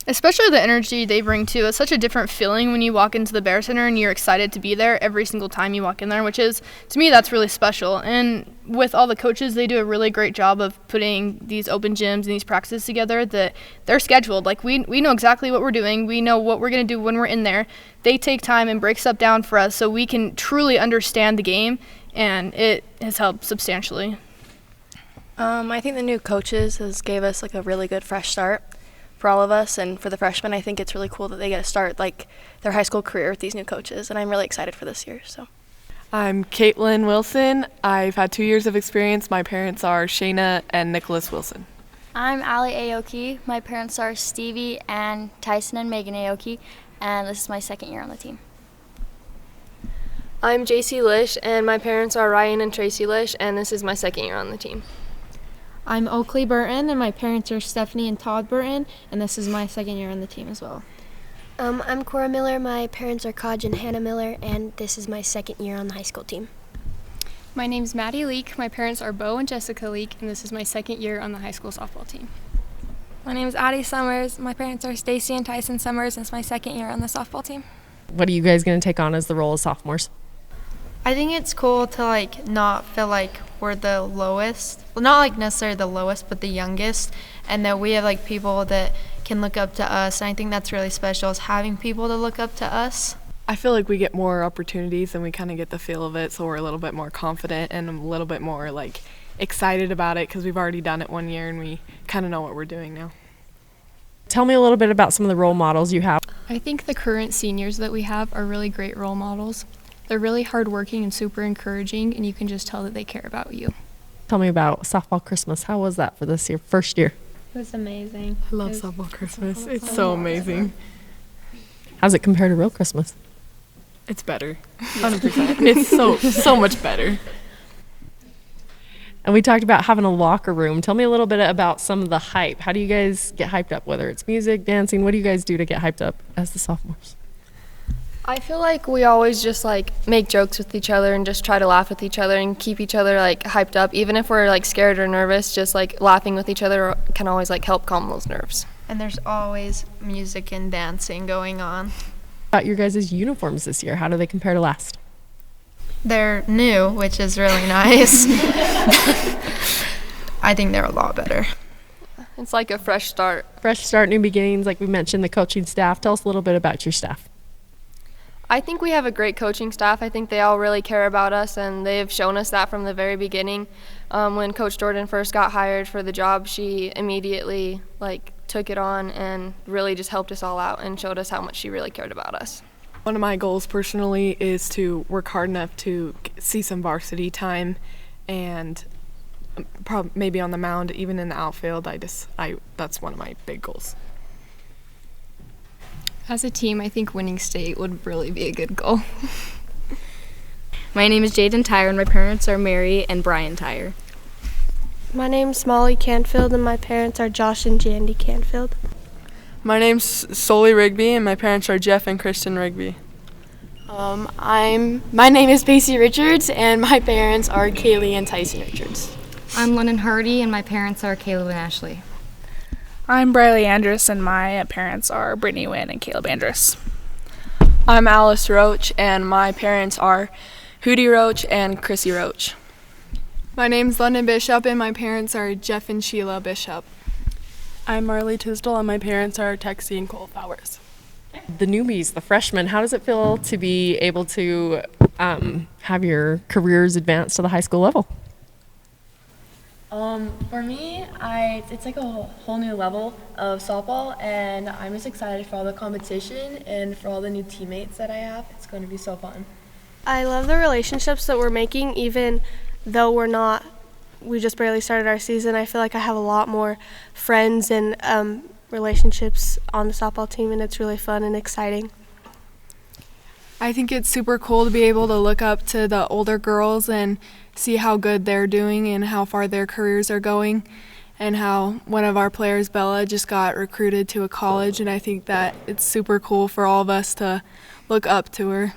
Especially the energy they bring too. It's such a different feeling when you walk into the Bear Center and you're excited to be there every single time you walk in there, which is, to me, that's really special. And with all the coaches, they do a really great job of putting these open gyms and these practices together that they're scheduled. Like we know exactly what we're doing. We know what we're going to do when we're in there. They take time and break stuff down for us so we can truly understand the game, and it has helped substantially. I think the new coaches gave us like a really good fresh start for all of us, and for the freshmen, I think it's really cool that they get to start like their high school career with these new coaches, and I'm really excited for this year. So, I'm Caitlin Wilson. I've had 2 years of experience. My parents are Shayna and Nicholas Wilson. I'm Allie Aoki. My parents are Stevie and Tyson and Megan Aoki, and this is my second year on the team. I'm JC Lish, and my parents are Ryan and Tracy Lish, and this is my second year on the team. I'm Oakley Burton, and my parents are Stephanie and Todd Burton, and this is my second year on the team as well. I'm Cora Miller. My parents are Kaj and Hannah Miller, and this is my second year on the high school team. My name's Maddie Leek. My parents are Bo and Jessica Leek, and this is my second year on the high school softball team. My name's Addie Summers. My parents are Stacy and Tyson Summers, and it's my second year on the softball team. What are you guys going to take on as the role of sophomores? I think it's cool to like not feel like we're the lowest. Well, not like necessarily the lowest, but the youngest, and that we have like people that can look up to us. And I think that's really special, is having people to look up to us. I feel like we get more opportunities and we kind of get the feel of it, so we're a little bit more confident and a little bit more like excited about it because we've already done it 1 year and we kind of know what we're doing now. Tell me a little bit about some of the role models you have. I think the current seniors that we have are really great role models. They're really hardworking and super encouraging, and you can just tell that they care about you. Tell me about softball Christmas. How was that for this year, first year? It was amazing. I love softball Christmas. It's so amazing. How's it compare to real Christmas? It's better. 100%. It's so much better. And we talked about having a locker room. Tell me a little bit about some of the hype. How do you guys get hyped up, whether it's music, dancing? What do you guys do to get hyped up as the sophomores? I feel like we always just like make jokes with each other and just try to laugh with each other and keep each other like hyped up. Even if we're like scared or nervous, just like laughing with each other can always like help calm those nerves. And there's always music and dancing going on. About your guys' uniforms this year, how do they compare to last? They're new, which is really nice. I think they're a lot better. It's like a fresh start. Fresh start, new beginnings, like we mentioned, the coaching staff. Tell us a little bit about your staff. I think we have a great coaching staff. I think they all really care about us, and they've shown us that from the very beginning. When Coach Jordan first got hired for the job, she immediately like took it on and really just helped us all out and showed us how much she really cared about us. One of my goals personally is to work hard enough to see some varsity time, and maybe on the mound, even in the outfield. That's one of my big goals. As a team, I think winning state would really be a good goal. My name is Jaden Tyre, and my parents are Mary and Brian Tyre. My name's Molly Canfield, and my parents are Josh and Jandy Canfield. My name's Solly Rigby, and my parents are Jeff and Kristen Rigby. My name is Pacey Richards, and my parents are Kaylee and Tyson Richards. I'm Lennon Hardy, and my parents are Caleb and Ashley. I'm Briley Andrus, and my parents are Brittany Wynn and Caleb Andrus. I'm Alice Roach, and my parents are Hootie Roach and Chrissy Roach. My name's London Bishop, and my parents are Jeff and Sheila Bishop. I'm Marley Tisdall, and my parents are Texie and Cole Flowers. The newbies, the freshmen, how does it feel to be able to have your careers advance to the high school level? For me, it's like a whole new level of softball, and I'm just excited for all the competition and for all the new teammates that I have. It's going to be so fun. I love the relationships that we're making, even though we just barely started our season. I feel like I have a lot more friends and relationships on the softball team, and it's really fun and exciting. I think it's super cool to be able to look up to the older girls and see how good they're doing and how far their careers are going, and how one of our players, Bella, just got recruited to a college, and I think that it's super cool for all of us to look up to her.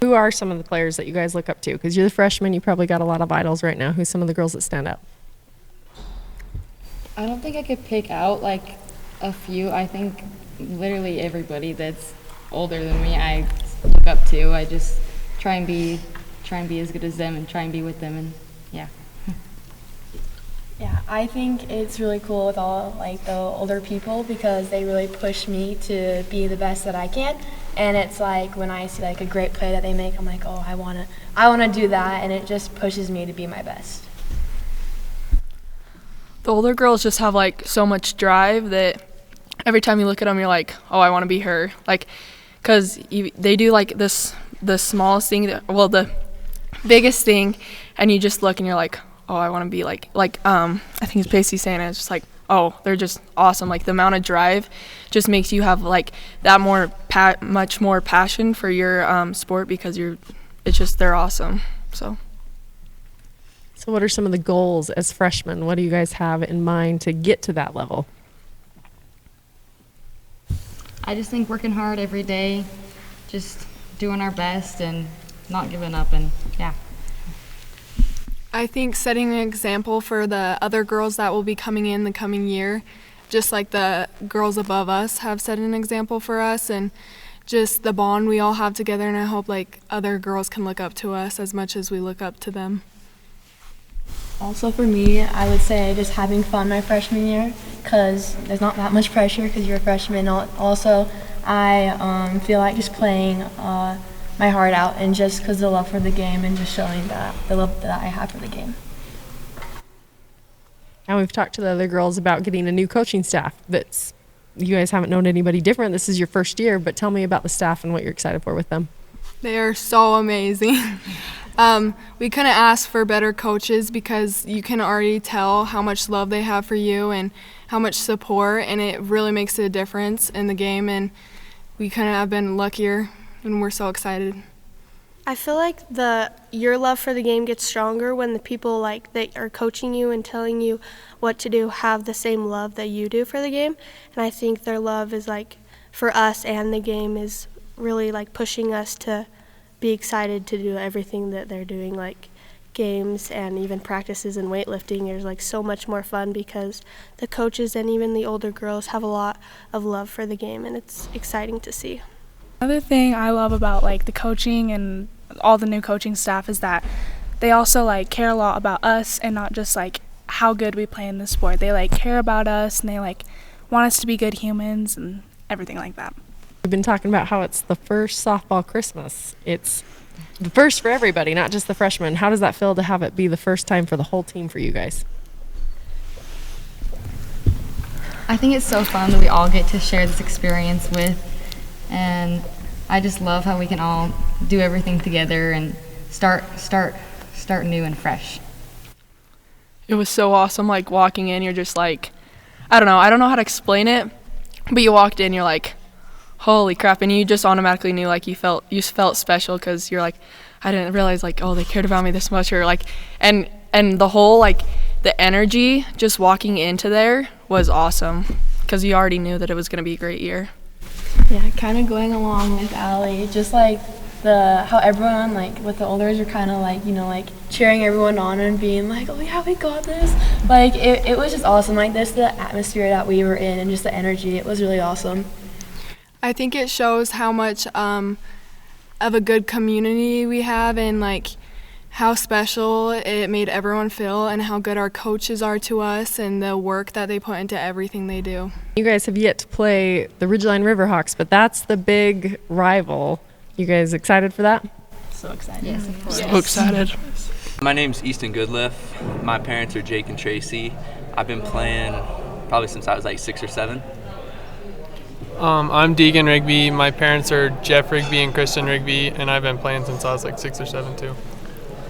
Who are some of the players that you guys look up to? Because you're the freshman, you probably got a lot of idols right now. Who's some of the girls that stand out? I don't think I could pick out like a few. I think literally everybody that's older than me I look up to. I just try and be as good as them and try and be with them, and yeah. Yeah, I think it's really cool with all like the older people because they really push me to be the best that I can. And it's like when I see like a great play that they make, I'm like, oh, I wanna do that, and it just pushes me to be my best. The older girls just have like so much drive that every time you look at them, you're like, oh, I want to be her. Like, cause they do like the smallest thing, the biggest thing, and you just look and you're like, oh, I want to be like I think it's Pacey saying it. It's just like, oh, they're just awesome. Like the amount of drive just makes you have like that much more passion for your sport because they're awesome. So what are some of the goals as freshmen? What do you guys have in mind to get to that level? I just think working hard every day, just doing our best and not giving up, and yeah. I think setting an example for the other girls that will be coming in the coming year, just like the girls above us have set an example for us, and just the bond we all have together, and I hope like other girls can look up to us as much as we look up to them. Also for me, I would say just having fun my freshman year because there's not that much pressure because you're a freshman. Also, I feel like just playing my heart out and just because the love for the game and just showing the love that I have for the game. Now we've talked to the other girls about getting a new coaching staff. You guys haven't known anybody different. This is your first year, but tell me about the staff and what you're excited for with them. They are so amazing. We couldn't ask for better coaches because you can already tell how much love they have for you and how much support, and it really makes a difference in the game, and we couldn't have been luckier, and we're so excited. I feel like your love for the game gets stronger when the people like that are coaching you and telling you what to do have the same love that you do for the game, and I think their love is like for us and the game is really like pushing us to be excited to do everything that they're doing, like games and even practices and weightlifting is like so much more fun because the coaches and even the older girls have a lot of love for the game, and it's exciting to see. Another thing I love about like the coaching and all the new coaching staff is that they also like care a lot about us and not just like how good we play in the sport. They like care about us and they like want us to be good humans and everything like that. We've been talking about how it's the first softball Christmas. It's the first for everybody, not just the freshmen. How does that feel to have it be the first time for the whole team for you guys? I think it's so fun that we all get to share this experience with, and I just love how we can all do everything together and start new and fresh. It was so awesome, like walking in, you're just like, I don't know how to explain it, but you walked in, you're like, holy crap, and you just automatically knew like you felt special because you're like, I didn't realize like, oh, they cared about me this much, or like, and the whole like the energy just walking into there was awesome because you already knew that it was going to be a great year. Yeah, kind of going along with Allie, just like how everyone like with the olders are kind of like, you know, like cheering everyone on and being like, oh yeah, we got this. Like it was just awesome. Like this, the atmosphere that we were in and just the energy, it was really awesome. I think it shows how much of a good community we have and like how special it made everyone feel and how good our coaches are to us and the work that they put into everything they do. You guys have yet to play the Ridgeline Riverhawks, but that's the big rival. You guys excited for that? So excited. Yes, of course. So excited. My name's Easton Goodliff. My parents are Jake and Tracy. I've been playing probably since I was like 6 or 7. I'm Deegan Rigby. My parents are Jeff Rigby and Kristen Rigby, and I've been playing since I was like 6 or 7 too.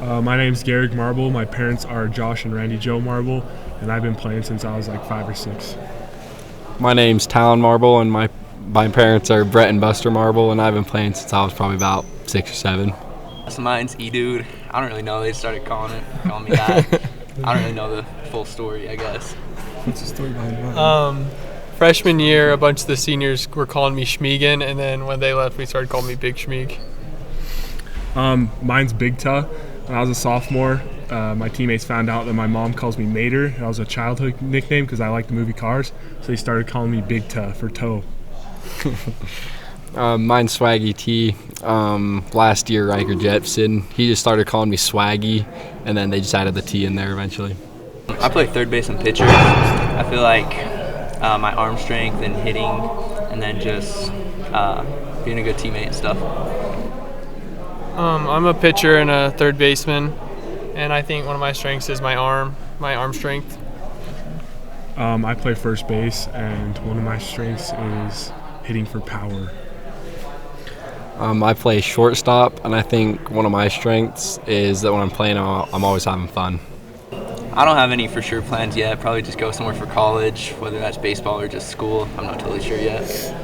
My name's Garrick Marble. My parents are Josh and Randy Joe Marble, and I've been playing since I was like 5 or 6. My name's Talon Marble, and my parents are Brett and Buster Marble, and I've been playing since I was probably about 6 or 7. So mine's E-Dude. I don't really know. They started calling me that. I don't really know the full story, I guess. What's the story behind mine? Freshman year, a bunch of the seniors were calling me Schmeegan, and then when they left, we started calling me Big Schmeeg. Mine's Big Tuh. When I was a sophomore, my teammates found out that my mom calls me Mater. That was a childhood nickname because I like the movie Cars, so they started calling me Big Tuh for toe. Mine's Swaggy T. Last year, Riker Jepson, he just started calling me Swaggy, and then they just added the T in there eventually. I play third base and pitcher. I feel like my arm strength and hitting, and then just being a good teammate and stuff. I'm a pitcher and a third baseman, and I think one of my strengths is my arm strength. I play first base, and one of my strengths is hitting for power. I play shortstop, and I think one of my strengths is that when I'm playing, I'm always having fun. I don't have any for sure plans yet. Probably just go somewhere for college, whether that's baseball or just school. I'm not totally sure yet.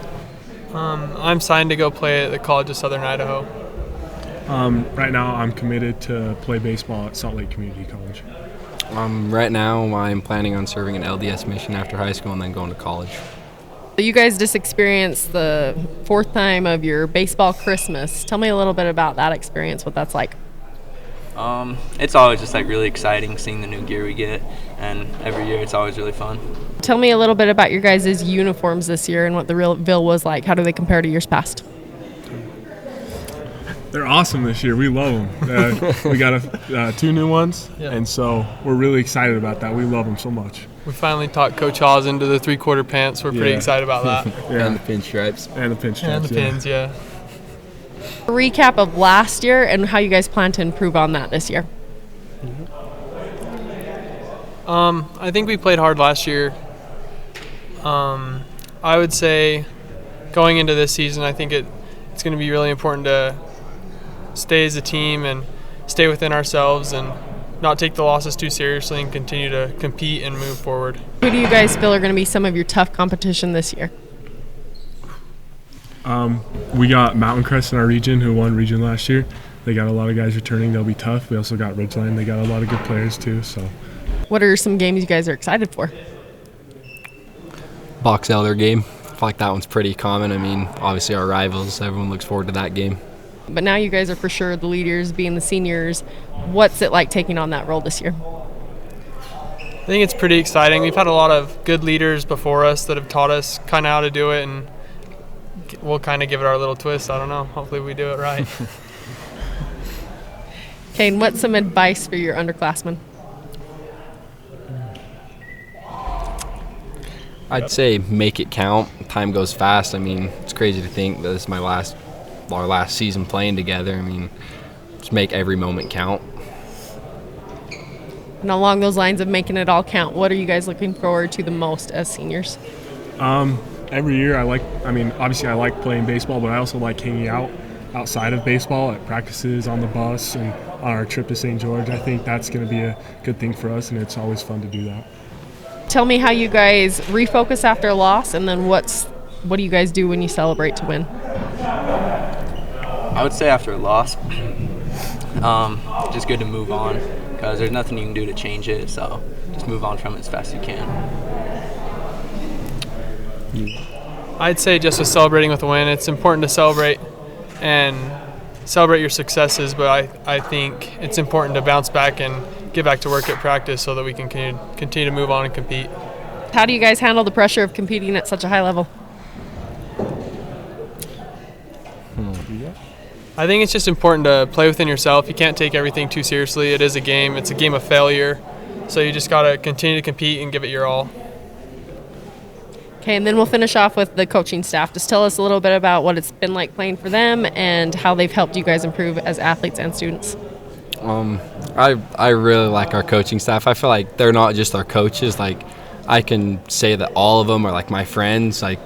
I'm signed to go play at the College of Southern Idaho. Right now, I'm committed to play baseball at Salt Lake Community College. Right now, I'm planning on serving an LDS mission after high school and then going to college. You guys just experienced the 4th time of your baseball Christmas. Tell me a little bit about that experience, what that's like. It's always just like really exciting seeing the new gear we get, and every year it's always really fun. Tell me a little bit about your guys' uniforms this year and what the Real was like. How do they compare to years past? They're awesome this year. We love them. We got 2 new ones, and so we're really excited about that. We love them so much. We finally taught Coach Hawes into the 3/4 pants. We're pretty excited about that. Yeah. And the pinstripes. And the pinstripes. And the pins, yeah. A recap of last year and how you guys plan to improve on that this year. I think we played hard last year. I would say going into this season, I think it's going to be really important to stay as a team and stay within ourselves and not take the losses too seriously and continue to compete and move forward. Who do you guys feel are going to be some of your tough competition this year? We got Mountain Crest in our region who won region last year. They got a lot of guys returning. They'll be tough. We also got Ridgeline. They got a lot of good players too. So, what are some games you guys are excited for? Box Elder game, feel like that one's pretty common. I mean, obviously our rivals, everyone looks forward to that game. But now you guys are for sure the leaders, being the seniors. What's it like taking on that role this year? I think it's pretty exciting. We've had a lot of good leaders before us that have taught us kind of how to do it, and we'll kind of give it our little twist. I don't know. Hopefully we do it right. Kane, what's some advice for your underclassmen? I'd say make it count. Time goes fast. I mean, it's crazy to think that this is our last season playing together. I mean, just make every moment count. And along those lines of making it all count, what are you guys looking forward to the most as seniors? Every year obviously I like playing baseball, but I also like hanging out outside of baseball at practices, on the bus, and on our trip to St. George. I think that's going to be a good thing for us, and it's always fun to do that. Tell me how you guys refocus after a loss, and then what do you guys do when you celebrate to win? I would say after a loss, just good to move on, because there's nothing you can do to change it, so just move on from it as fast as you can. I'd say just with celebrating with a win, it's important to celebrate and celebrate your successes, but I think it's important to bounce back and get back to work at practice so that we can continue to move on and compete. How do you guys handle the pressure of competing at such a high level? I think it's just important to play within yourself. You can't take everything too seriously. It is a game. It's a game of failure. So you just got to continue to compete and give it your all. Okay, and then we'll finish off with the coaching staff. Just tell us a little bit about what it's been like playing for them and how they've helped you guys improve as athletes and students. I really like our coaching staff. I feel like they're not just our coaches. Like, I can say that all of them are like my friends, like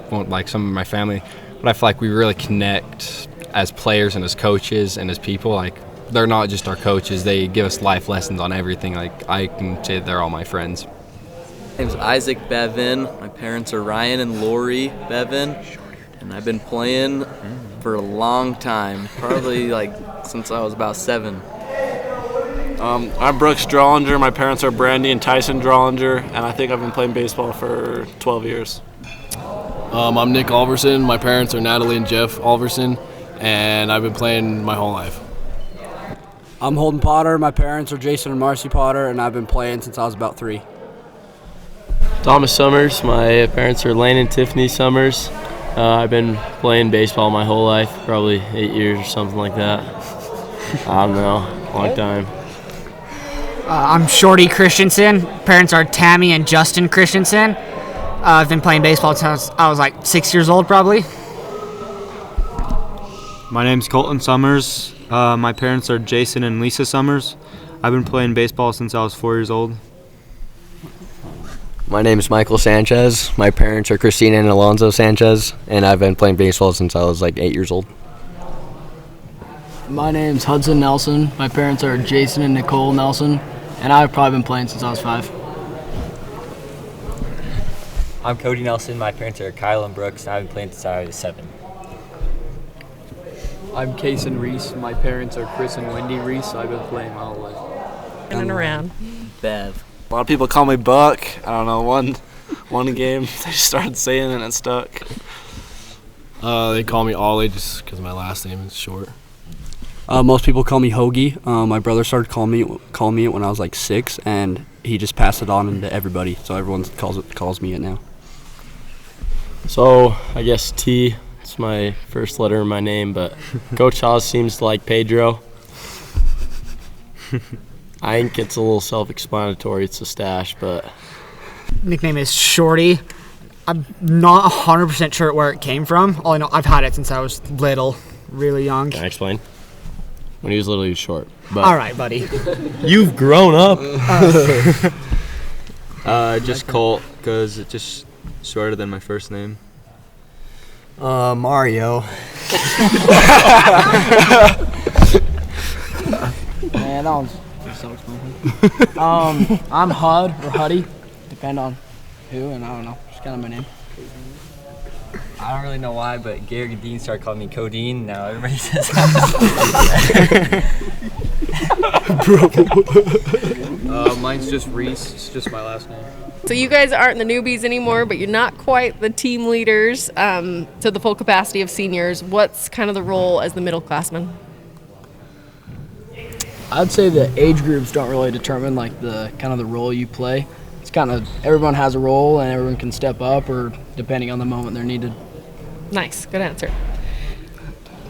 some of my family. But I feel like we really connect as players and as coaches and as people. Like, they're not just our coaches. They give us life lessons on everything. Like, I can say that they're all my friends. My name's Isaac Bevan. My parents are Ryan and Lori Bevan, and I've been playing for a long time, probably like since I was about 7. I'm Brooks Drollinger. My parents are Brandy and Tyson Drollinger, and I think I've been playing baseball for 12 years. I'm Nick Alverson. My parents are Natalie and Jeff Alverson, and I've been playing my whole life. I'm Holden Potter. My parents are Jason and Marcy Potter, and I've been playing since I was about 3. Thomas Summers. My parents are Lane and Tiffany Summers. I've been playing baseball my whole life, probably 8 years or something like that. I don't know, long time. I'm Shorty Christensen. Parents are Tammy and Justin Christensen. I've been playing baseball since I was like 6 years old, probably. My name's Colton Summers. My parents are Jason and Lisa Summers. I've been playing baseball since I was 4 years old. My name is Michael Sanchez. My parents are Christina and Alonzo Sanchez, and I've been playing baseball since I was like 8 years old. My name's Hudson Nelson. My parents are Jason and Nicole Nelson, and I've probably been playing since I was 5. I'm Cody Nelson. My parents are Kyle and Brooks, and I've been playing since I was 7. I'm Kason Reese. My parents are Chris and Wendy Reese. I've been playing my whole life. In and around. Bev. A lot of people call me Buck. I don't know, one game they started saying it and it stuck. They call me Ollie just because my last name is short. Most people call me Hoagie. My brother started calling me it when I was like 6, and he just passed it on to everybody. So everyone calls me it now. So I guess T. It's my first letter in my name, but Coach Haas seems to like Pedro. I think it's a little self-explanatory. It's a stash, but... Nickname is Shorty. I'm not 100% sure where it came from. All I know, I've had it since I was little, really young. Can I explain? When he was little, he was short. But all right, buddy. You've grown up. Just Colt, because it's just shorter than my first name. Mario. Man, that one's self-explanatory. I'm Hud or Huddy, depend on who, and I don't know, just kind of my name. I don't really know why, but Gary Dean started calling me Codeine. Now everybody says mine's just Reese. It's just my last name. So you guys aren't the newbies anymore, but you're not quite the team leaders to the full capacity of seniors. What's kind of the role as the middleclassmen? I'd say the age groups don't really determine like the kind of the role you play. It's kind of everyone has a role and everyone can step up or depending on the moment they're needed. Nice, good answer.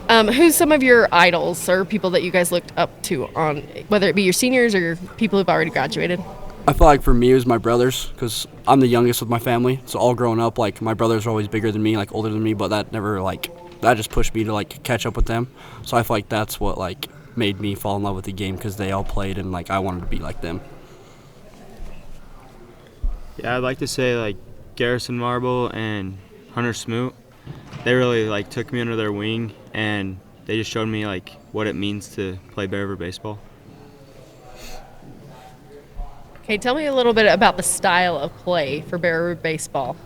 Who's some of your idols or people that you guys looked up to on, whether it be your seniors or people who've already graduated? I feel like for me it was my brothers because I'm the youngest of my family. So all growing up, like my brothers are always bigger than me, like older than me, but that just pushed me to like catch up with them. So I feel like that's what like made me fall in love with the game because they all played and like I wanted to be like them. Yeah, I'd like to say like Garrison Marble and Hunter Smoot. They really like took me under their wing and they just showed me like what it means to play Bear River baseball. Okay, tell me a little bit about the style of play for Bear River baseball.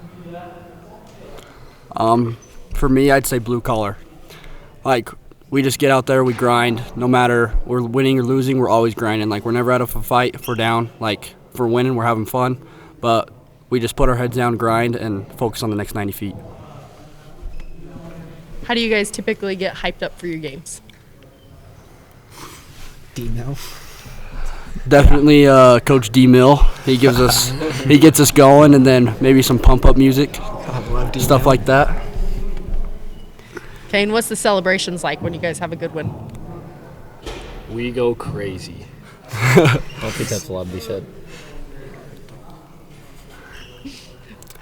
For me, I'd say blue collar. Like we just get out there, we grind. No matter we're winning or losing, we're always grinding. Like we're never out of a fight if we're down. Like if we're winning, we're having fun. But we just put our heads down, grind, and focus on the next 90 feet. How do you guys typically get hyped up for your games? D-Mill. Definitely Coach D. Mill. He gets us going, and then maybe some pump up music, stuff like that. Okay, and what's the celebrations like when you guys have a good win? We go crazy. I don't think that's allowed to be said.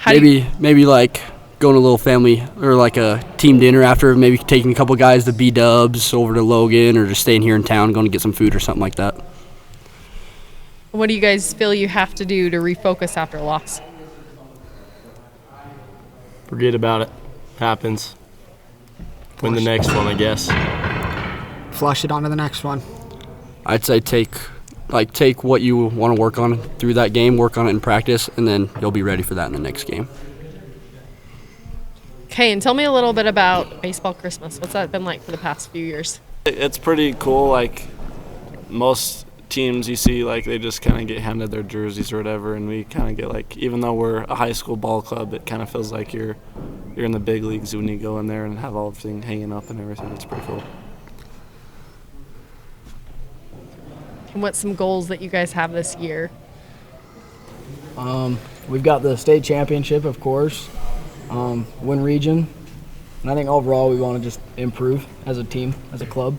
Maybe like going to a little family or like a team dinner after, maybe taking a couple guys to B-Dubs over to Logan or just staying here in town, going to get some food or something like that. What do you guys feel you have to do to refocus after a loss? Forget about it. Happens. Win the next one, I guess. Flush it on to the next one. I'd say take what you want to work on through that game, work on it in practice, and then you'll be ready for that in the next game. Okay, and tell me a little bit about Baseball Christmas. What's that been like for the past few years? It's pretty cool. Like most teams you see, like they just kind of get handed their jerseys or whatever, and we kind of get like, even though we're a high school ball club, it kind of feels like you're in the big leagues when you go in there and have all everything hanging up and everything. It's pretty cool. And what's some goals that you guys have this year? We've got the state championship, of course, win region, and I think overall we want to just improve as a team, as a club.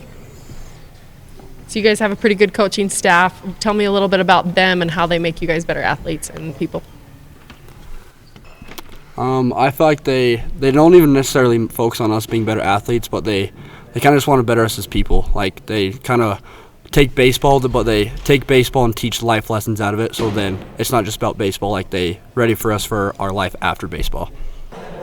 So you guys have a pretty good coaching staff. Tell me a little bit about them and how they make you guys better athletes and people. I feel like they don't even necessarily focus on us being better athletes, but they kind of just want to better us as people. Like they kind of take baseball, but they take baseball and teach life lessons out of it. So then it's not just about baseball. Like they ready for us for our life after baseball.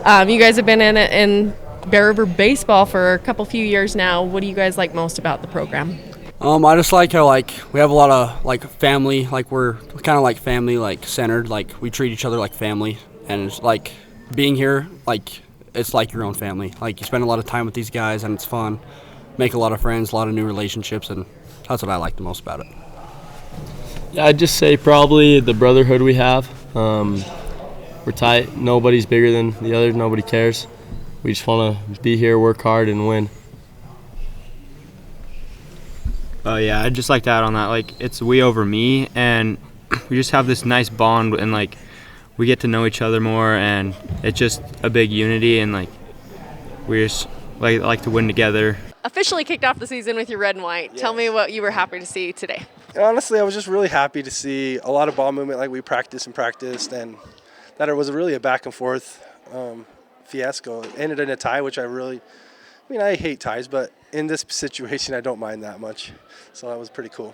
You guys have been in Bear River baseball for a few years now. What do you guys like most about the program? I just like how like we have a lot of like family. Like we're kind of like family like centered. Like we treat each other like family, and it's like being here like it's like your own family. Like you spend a lot of time with these guys, and it's fun. Make a lot of friends, a lot of new relationships, and that's what I like the most about it. Yeah, I'd just say probably the brotherhood we have. We're tight. Nobody's bigger than the other. Nobody cares. We just want to be here, work hard, and win. Yeah, I'd just like to add on that. Like, it's we over me, and we just have this nice bond, and like we get to know each other more, and it's just a big unity, and like we just like to win together. Officially kicked off the season with your red and white. Yes. Tell me what you were happy to see today. Honestly, I was just really happy to see a lot of ball movement like we practiced, and that it was really a back and forth fiasco. It ended in a tie, which I hate ties, but in this situation, I don't mind that much. So that was pretty cool.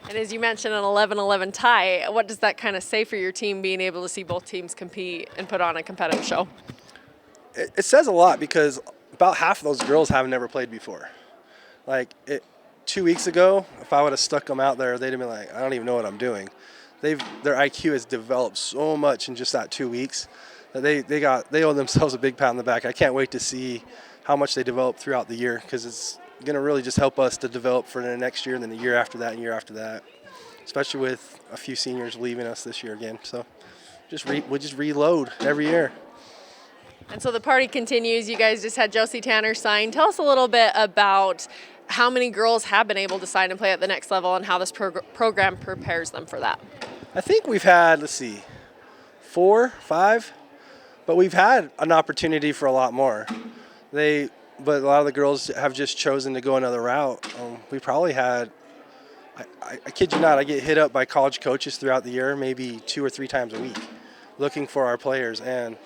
And as you mentioned, an 11-11 tie, what does that kind of say for your team, being able to see both teams compete and put on a competitive show? It says a lot because about half of those girls have never played before. 2 weeks ago, if I would have stuck them out there, they'd have been like, I don't even know what I'm doing. Their IQ has developed so much in just that 2 weeks that they owe themselves a big pat on the back. I can't wait to see how much they develop throughout the year because it's going to really just help us to develop for the next year and then the year after that and year after that, especially with a few seniors leaving us this year again. So we just reload every year. And so the party continues. You guys just had Josie Tanner sign. Tell us a little bit about how many girls have been able to sign and play at the next level and how this program prepares them for that. I think we've had, 4, 5, but we've had an opportunity for a lot more. But a lot of the girls have just chosen to go another route. We probably had, I kid you not, I get hit up by college coaches throughout the year, maybe 2 or 3 times a week, looking for our players. And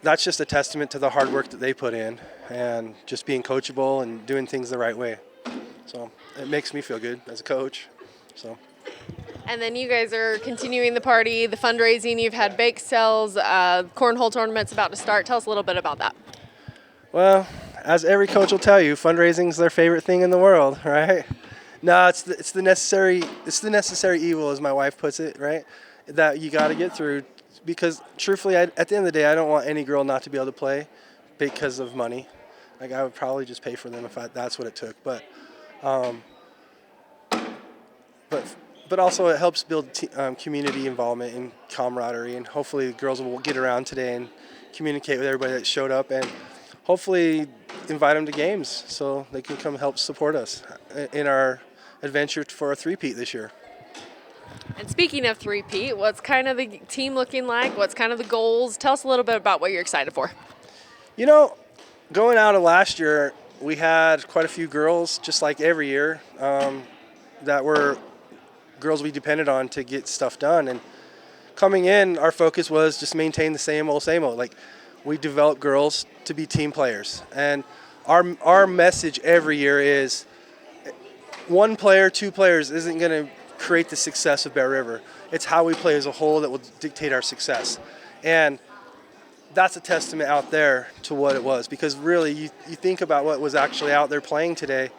that's just a testament to the hard work that they put in and just being coachable and doing things the right way. So it makes me feel good as a coach. So. And then you guys are continuing the party, the fundraising. You've had bake sales, cornhole tournament's about to start. Tell us a little bit about that. Well, as every coach will tell you, fundraising is their favorite thing in the world, right? No, it's the necessary evil, as my wife puts it, right? That you got to get through, because truthfully, at the end of the day, I don't want any girl not to be able to play because of money. Like, I would probably just pay for them if that's what it took. But also it helps build community involvement and camaraderie, and hopefully the girls will get around today and communicate with everybody that showed up, and hopefully invite them to games so they can come help support us in our adventure for a three-peat this year. And speaking of three-peat, what's kind of the team looking like? What's kind of the goals? Tell us a little bit about what you're excited for. You know, going out of last year, we had quite a few girls, just like every year, that were girls we depended on to get stuff done. And coming in, our focus was just maintain the same old. Like, we develop girls to be team players. And our message every year is 1 player, 2 players isn't going to create the success of Bear River. It's how we play as a whole that will dictate our success. And that's a testament out there to what it was, because really you think about what was actually out there playing today,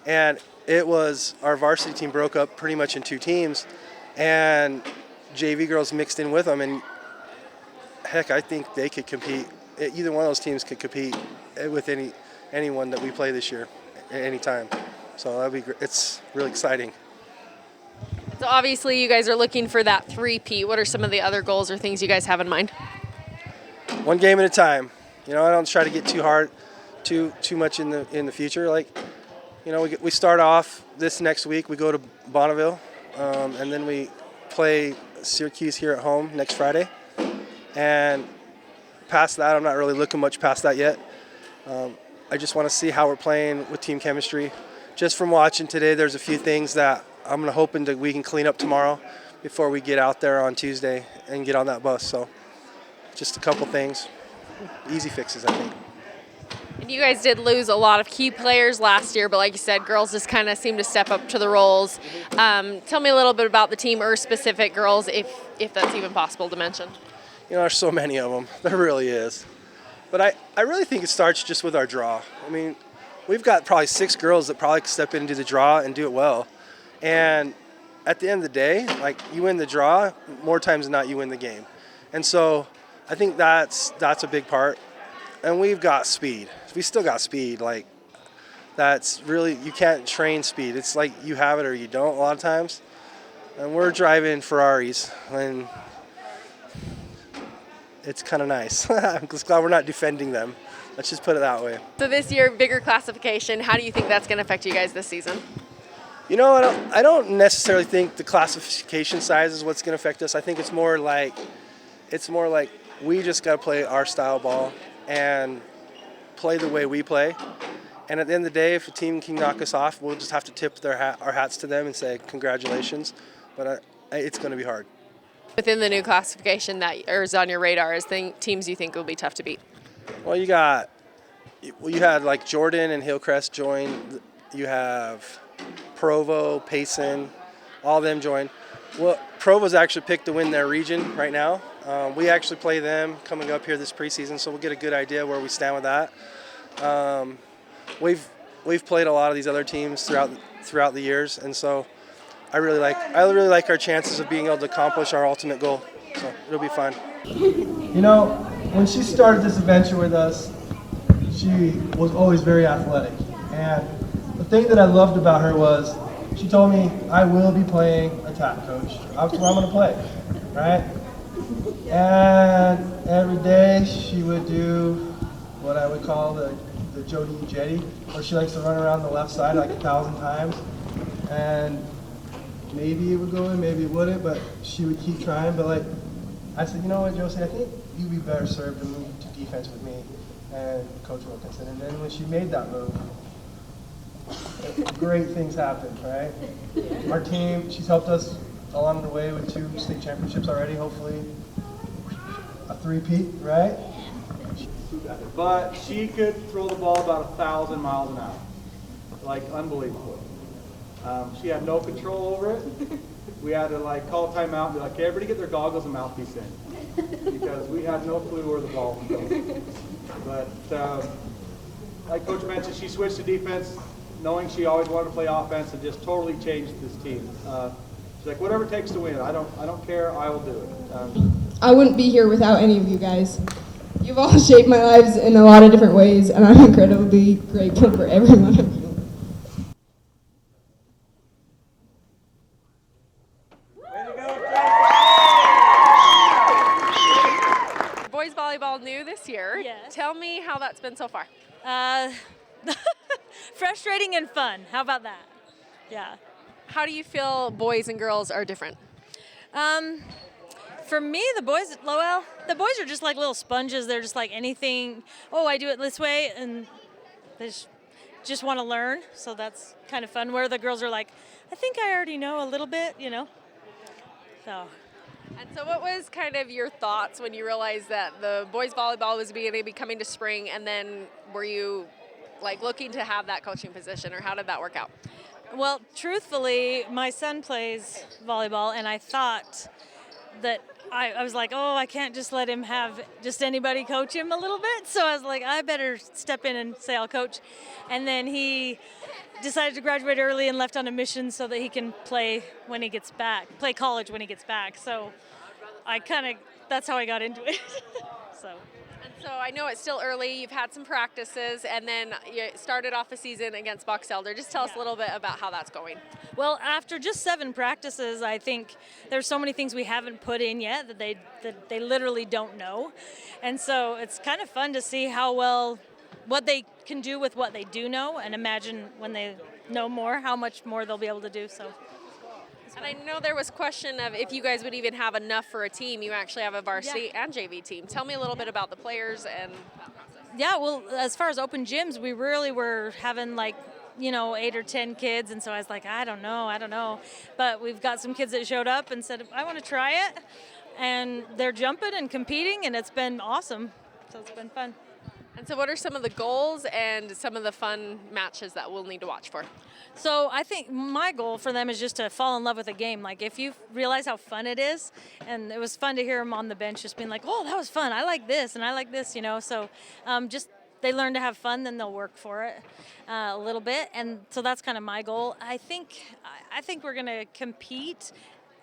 and it was our varsity team broke up pretty much in 2 teams, and JV girls mixed in with them, and heck, I think they could compete. Either one of those teams could compete with anyone that we play this year at any time. So that'd be great. It's really exciting. So obviously you guys are looking for that three-peat. What are some of the other goals or things you guys have in mind? 1 game at a time. You know, I don't try to get too hard, too much in the future. Like, you know, we start off this next week. We go to Bonneville, and then we play Syracuse here at home next Friday. And past that, I'm not really looking much past that yet. I just want to see how we're playing with team chemistry. Just from watching today, there's a few things that I'm hoping that we can clean up tomorrow before we get out there on Tuesday and get on that bus. So just a couple things, easy fixes, I think. And you guys did lose a lot of key players last year, but like you said, girls just kind of seem to step up to the roles. Tell me a little bit about the team or specific girls, if that's even possible to mention. You know, there's so many of them. There really is. But I really think it starts just with our draw. I mean, we've got probably 6 girls that probably step into the draw and do it well. And at the end of the day, like, you win the draw, more times than not you win the game. And so I think that's a big part. And we've got speed. We still got speed. Like, that's really, you can't train speed. It's like you have it or you don't a lot of times. And we're driving Ferraris, and it's kind of nice. I'm just glad we're not defending them. Let's just put it that way. So this year, bigger classification, how do you think that's going to affect you guys this season? You know, I don't necessarily think the classification size is what's going to affect us. I think it's more like we just got to play our style ball and play the way we play. And at the end of the day, if a team can knock us off, we'll just have to tip our hats to them and say congratulations. But it's going to be hard. Within the new classification that is on your radar, is teams you think will be tough to beat? Well, you had like Jordan and Hillcrest join. You have Provo, Payson, all of them join. Well, Provo's actually picked to win their region right now. We actually play them coming up here this preseason, so we'll get a good idea where we stand with that. We've played a lot of these other teams throughout the years, and so I really like our chances of being able to accomplish our ultimate goal. So it'll be fun. You know, when she started this adventure with us, she was always very athletic, and the thing that I loved about her was she told me, I will be playing attack, coach. That's what I'm going to play, right? And every day she would do what I would call the Jody Jetty, where she likes to run around the left side like 1,000 times. And maybe it would go in, maybe it wouldn't, but she would keep trying. But like, I said, you know what, Josie, I think you'd be better served to move to defense with me and Coach Wilkinson. And then when she made that move, great things happened, right? Our team, she's helped us along the way with 2 state championships already, hopefully a 3-peat, right? But she could throw the ball about 1,000 miles an hour, like unbelievable. She had no control over it. We had to like call timeout and be like, okay, everybody get their goggles and mouthpiece in, because we had no clue where the ball was going. But like Coach mentioned, she switched to defense, knowing she always wanted to play offense, and just totally changed this team. She's like, whatever it takes to win, I don't care, I will do it. I wouldn't be here without any of you guys. You've all shaped my lives in a lot of different ways, and I'm incredibly grateful for every one of you. Boys volleyball new this year. Yes. Tell me how that's been so far. Frustrating and fun. How about that? Yeah. How do you feel boys and girls are different? For me, the boys are just like little sponges. They're just like anything. Oh, I do it this way, and they just want to learn. So that's kind of fun. Where the girls are like, I think I already know a little bit, you know. So. And so what was kind of your thoughts when you realized that the boys volleyball was going to be coming to spring, and then were you like looking to have that coaching position, or how did that work out? Well, truthfully, my son plays volleyball, and I thought that I was like, oh, I can't just let him have just anybody coach him a little bit. So I was like, I better step in and say I'll coach. And then he decided to graduate early and left on a mission so that he can play when he gets back, play college when he gets back. So that's how I got into it. So I know it's still early. You've had some practices, and then you started off the season against Box Elder. Just tell us a little bit about how that's going. Well, after just 7 practices, I think there's so many things we haven't put in yet that they literally don't know. And so it's kind of fun to see what they can do with what they do know, and imagine when they know more, how much more they'll be able to do. So. And I know there was question of if you guys would even have enough for a team. You actually have a varsity and JV team. Tell me a little bit about the players and that process. Yeah, well, as far as open gyms, we really were having 8 or 10 kids, and so I was like, I don't know. But we've got some kids that showed up and said, I want to try it, and they're jumping and competing, and it's been awesome. So it's been fun. And so what are some of the goals and some of the fun matches that we'll need to watch for? So I think my goal for them is just to fall in love with the game. Like, if you realize how fun it is, and it was fun to hear them on the bench just being like, oh, that was fun. I like this and I like this, So just they learn to have fun, then they'll work for it a little bit. And so that's kind of my goal. I think we're going to compete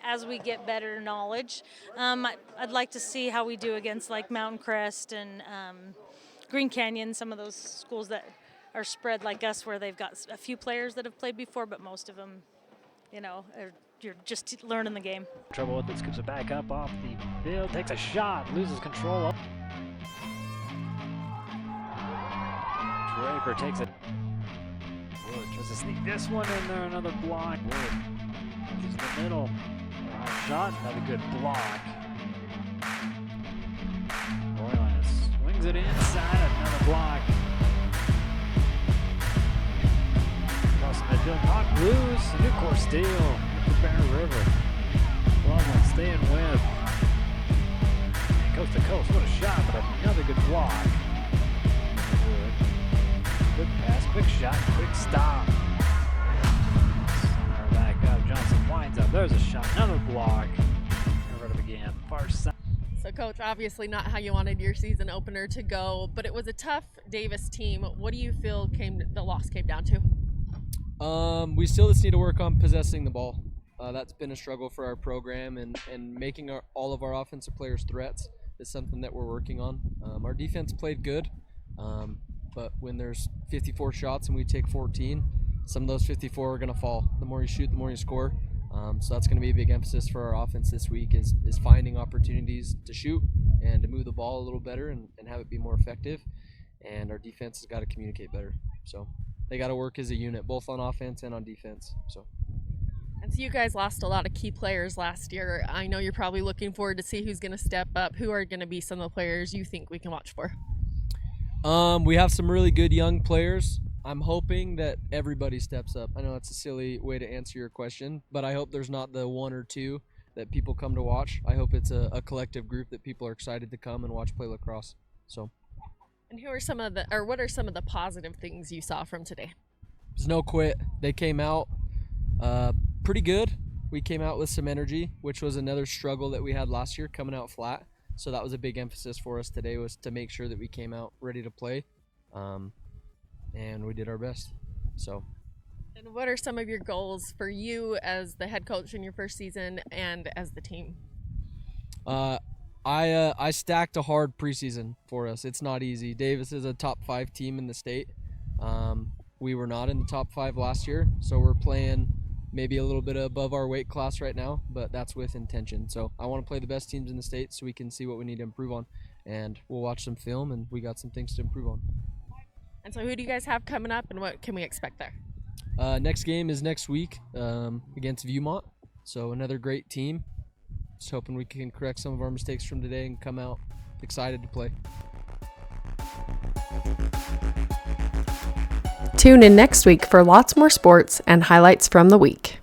as we get better knowledge. I'd like to see how we do against like Mountain Crest and Green Canyon, some of those schools that are spread like us, where they've got a few players that have played before, but most of them, you're just learning the game. Trouble with it, scoops it back up off the field, takes a shot, loses control. Draper takes it. Wood tries to sneak this one in there, another block. Wood uses the middle. Shot, another good block. Boylan swings it inside, another block. Across the midfield, knocked loose, new core steal at the Bear River. Loveland staying with. Coast to coast, what a shot, but another good block. Good pass, quick shot, quick stop. Center back up, Johnson winds up, there's a shot, another block. Right up again, far side. So, Coach, obviously not how you wanted your season opener to go, but it was a tough Davis team. What do you feel the loss came down to? We still just need to work on possessing the ball. That's been a struggle for our program, and making all of our offensive players threats is something that we're working on. Our defense played good, but when there's 54 shots and we take 14, some of those 54 are going to fall. The more you shoot, the more you score. So that's going to be a big emphasis for our offense this week is finding opportunities to shoot and to move the ball a little better and have it be more effective. And our defense has got to communicate better. So they got to work as a unit, both on offense and on defense. And so you guys lost a lot of key players last year. I know you're probably looking forward to see who's going to step up. Who are going to be some of the players you think we can watch for? We have some really good young players. I'm hoping that everybody steps up. I know it's a silly way to answer your question, but I hope there's not the one or two that people come to watch. I hope it's a collective group that people are excited to come and watch play lacrosse. And what are some of the positive things you saw from today? There's no quit. They came out pretty good. We came out with some energy, which was another struggle that we had last year, coming out flat. So that was a big emphasis for us today, was to make sure that we came out ready to play. And we did our best. And what are some of your goals for you as the head coach in your first season and as the team? I stacked a hard preseason for us. It's not easy. Davis is a top 5 team in the state. We were not in the top 5 last year, so we're playing maybe a little bit above our weight class right now, but that's with intention. So I want to play the best teams in the state so we can see what we need to improve on. And we'll watch some film, and we got some things to improve on. And so who do you guys have coming up, and what can we expect there? Next game is next week against Viewmont. So another great team. Just hoping we can correct some of our mistakes from today and come out excited to play. Tune in next week for lots more sports and highlights from the week.